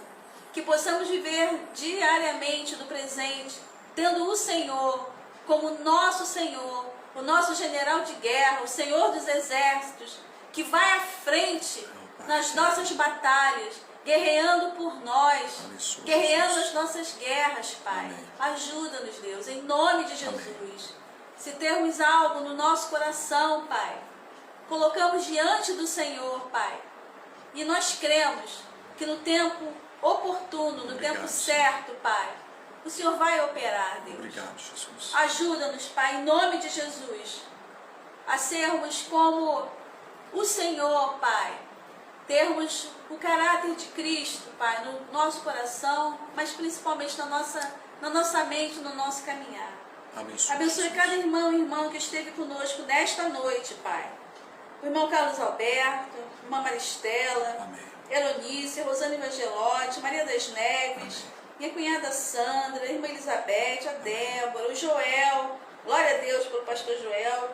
[SPEAKER 2] Que possamos viver diariamente do presente, tendo o Senhor como nosso Senhor, o nosso general de guerra, o Senhor dos exércitos, que vai à frente nas nossas batalhas, guerreando por nós, guerreando as nossas guerras, Pai. Ajuda-nos, Deus, em nome de Jesus. Se termos algo no nosso coração, Pai, colocamos diante do Senhor, Pai, e nós cremos que no tempo oportuno, no tempo certo, Pai, o Senhor vai operar, Deus.
[SPEAKER 1] Obrigado, Jesus.
[SPEAKER 2] Ajuda-nos, Pai, em nome de Jesus, a sermos como o Senhor, Pai, termos o caráter de Cristo, Pai, no nosso coração, mas principalmente na nossa mente, no nosso caminhar.
[SPEAKER 1] Amém,
[SPEAKER 2] Abençoe cada irmão e irmã que esteve conosco nesta noite, Pai. O irmão Carlos Alberto, a irmã Maristela,
[SPEAKER 1] Amém.
[SPEAKER 2] Elonice, Rosana Evangelotti, Maria das Neves,
[SPEAKER 1] Amém.
[SPEAKER 2] minha cunhada Sandra, a irmã Elizabeth, a Débora, o Joel, glória a Deus pelo pastor Joel,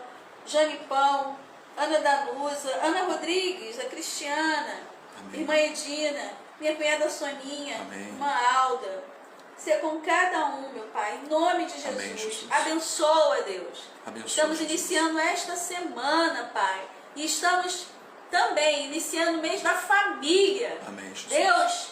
[SPEAKER 2] Jane Pão, Ana Danusa, Ana Rodrigues, a Cristiana,
[SPEAKER 1] Amém.
[SPEAKER 2] irmã Edina, minha cunhada Soninha,
[SPEAKER 1] Amém.
[SPEAKER 2] irmã Alda. Seja com cada um, meu Pai, em nome de Jesus.
[SPEAKER 1] Amém, Jesus.
[SPEAKER 2] Abençoa, Deus.
[SPEAKER 1] Abençoa,
[SPEAKER 2] Estamos
[SPEAKER 1] Jesus.
[SPEAKER 2] iniciando esta semana, Pai, e estamos também iniciando o mês da família.
[SPEAKER 1] Amém, Jesus.
[SPEAKER 2] Deus,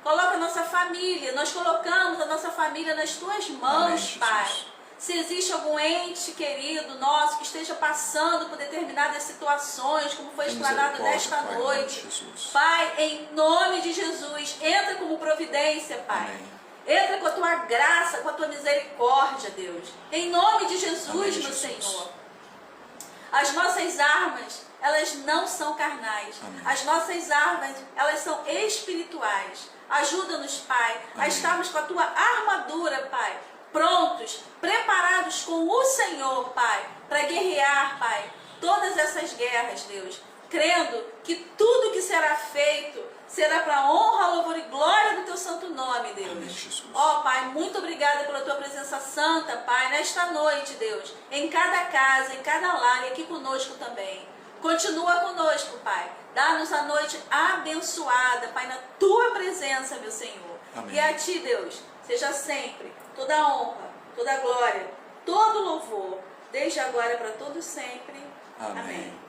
[SPEAKER 2] coloca a nossa família, nós colocamos a nossa família nas Tuas mãos,
[SPEAKER 1] Amém,
[SPEAKER 2] Pai.
[SPEAKER 1] Jesus.
[SPEAKER 2] Se existe algum ente querido nosso que esteja passando por determinadas situações, como foi explanado nesta
[SPEAKER 1] Pai, em nome de
[SPEAKER 2] noite,
[SPEAKER 1] Jesus.
[SPEAKER 2] Pai, em nome de Jesus, entra como providência, Pai.
[SPEAKER 1] Amém.
[SPEAKER 2] Entra com a Tua graça, com a Tua misericórdia, Deus. Em nome de Jesus,
[SPEAKER 1] Amém,
[SPEAKER 2] meu
[SPEAKER 1] Jesus.
[SPEAKER 2] Senhor. As nossas armas, elas não são carnais.
[SPEAKER 1] Amém.
[SPEAKER 2] As nossas armas, elas são espirituais. Ajuda-nos, Pai, a
[SPEAKER 1] Amém.
[SPEAKER 2] estarmos com a Tua armadura, Pai, prontos, preparados com o Senhor, Pai, para guerrear, Pai, todas essas guerras, Deus, crendo que tudo que será feito será para honra, louvor e glória do Teu santo nome, Deus.
[SPEAKER 1] Amém, Jesus.
[SPEAKER 2] Ó, Pai, muito obrigada pela Tua presença santa, Pai, nesta noite, Deus, em cada casa, em cada lar e aqui conosco também. Continua conosco, Pai. Dá-nos a noite abençoada, Pai, na Tua presença, meu Senhor.
[SPEAKER 1] Amém.
[SPEAKER 2] E a Ti, Deus, seja sempre toda a honra, toda a glória, todo o louvor, desde agora para todo sempre.
[SPEAKER 1] Amém.
[SPEAKER 2] Amém.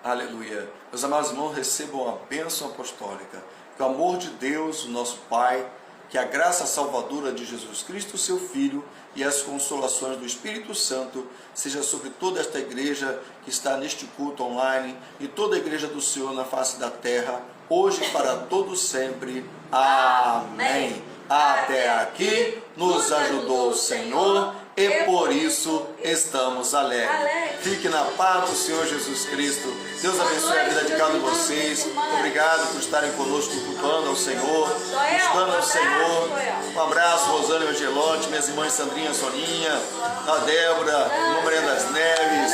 [SPEAKER 1] Aleluia. Meus amados irmãos, recebam a bênção apostólica. Que o amor de Deus, o nosso Pai, que a graça salvadora de Jesus Cristo, seu Filho, e as consolações do Espírito Santo seja sobre toda esta igreja que está neste culto online e toda a igreja do Senhor na face da terra, hoje e para todo sempre. Amém. Até aqui nos ajudou o Senhor e por isso estamos alegres. Fique na paz do Senhor Jesus Cristo. Deus abençoe a vida de cada um de vocês. Obrigado por estarem conosco cultuando ao Senhor, buscando ao Senhor. Um abraço, Rosana Evangelotti, minhas irmãs Sandrinha, Soninha, a Débora, a irmã Maria das Neves,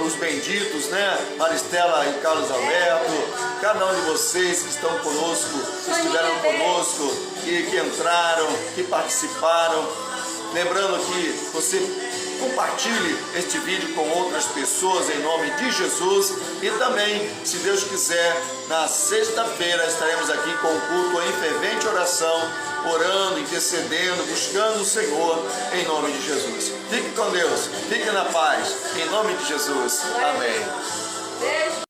[SPEAKER 1] os benditos, né? Maristela e Carlos Alberto, cada um de vocês que estão conosco, que estiveram conosco, que entraram, que participaram. Lembrando que você compartilhe este vídeo com outras pessoas em nome de Jesus. E também, se Deus quiser, na sexta-feira estaremos aqui com o culto em fervente oração, orando, intercedendo, buscando o Senhor em nome de Jesus. Fique com Deus, fique na paz, em nome de Jesus. Amém.
[SPEAKER 2] Beijo.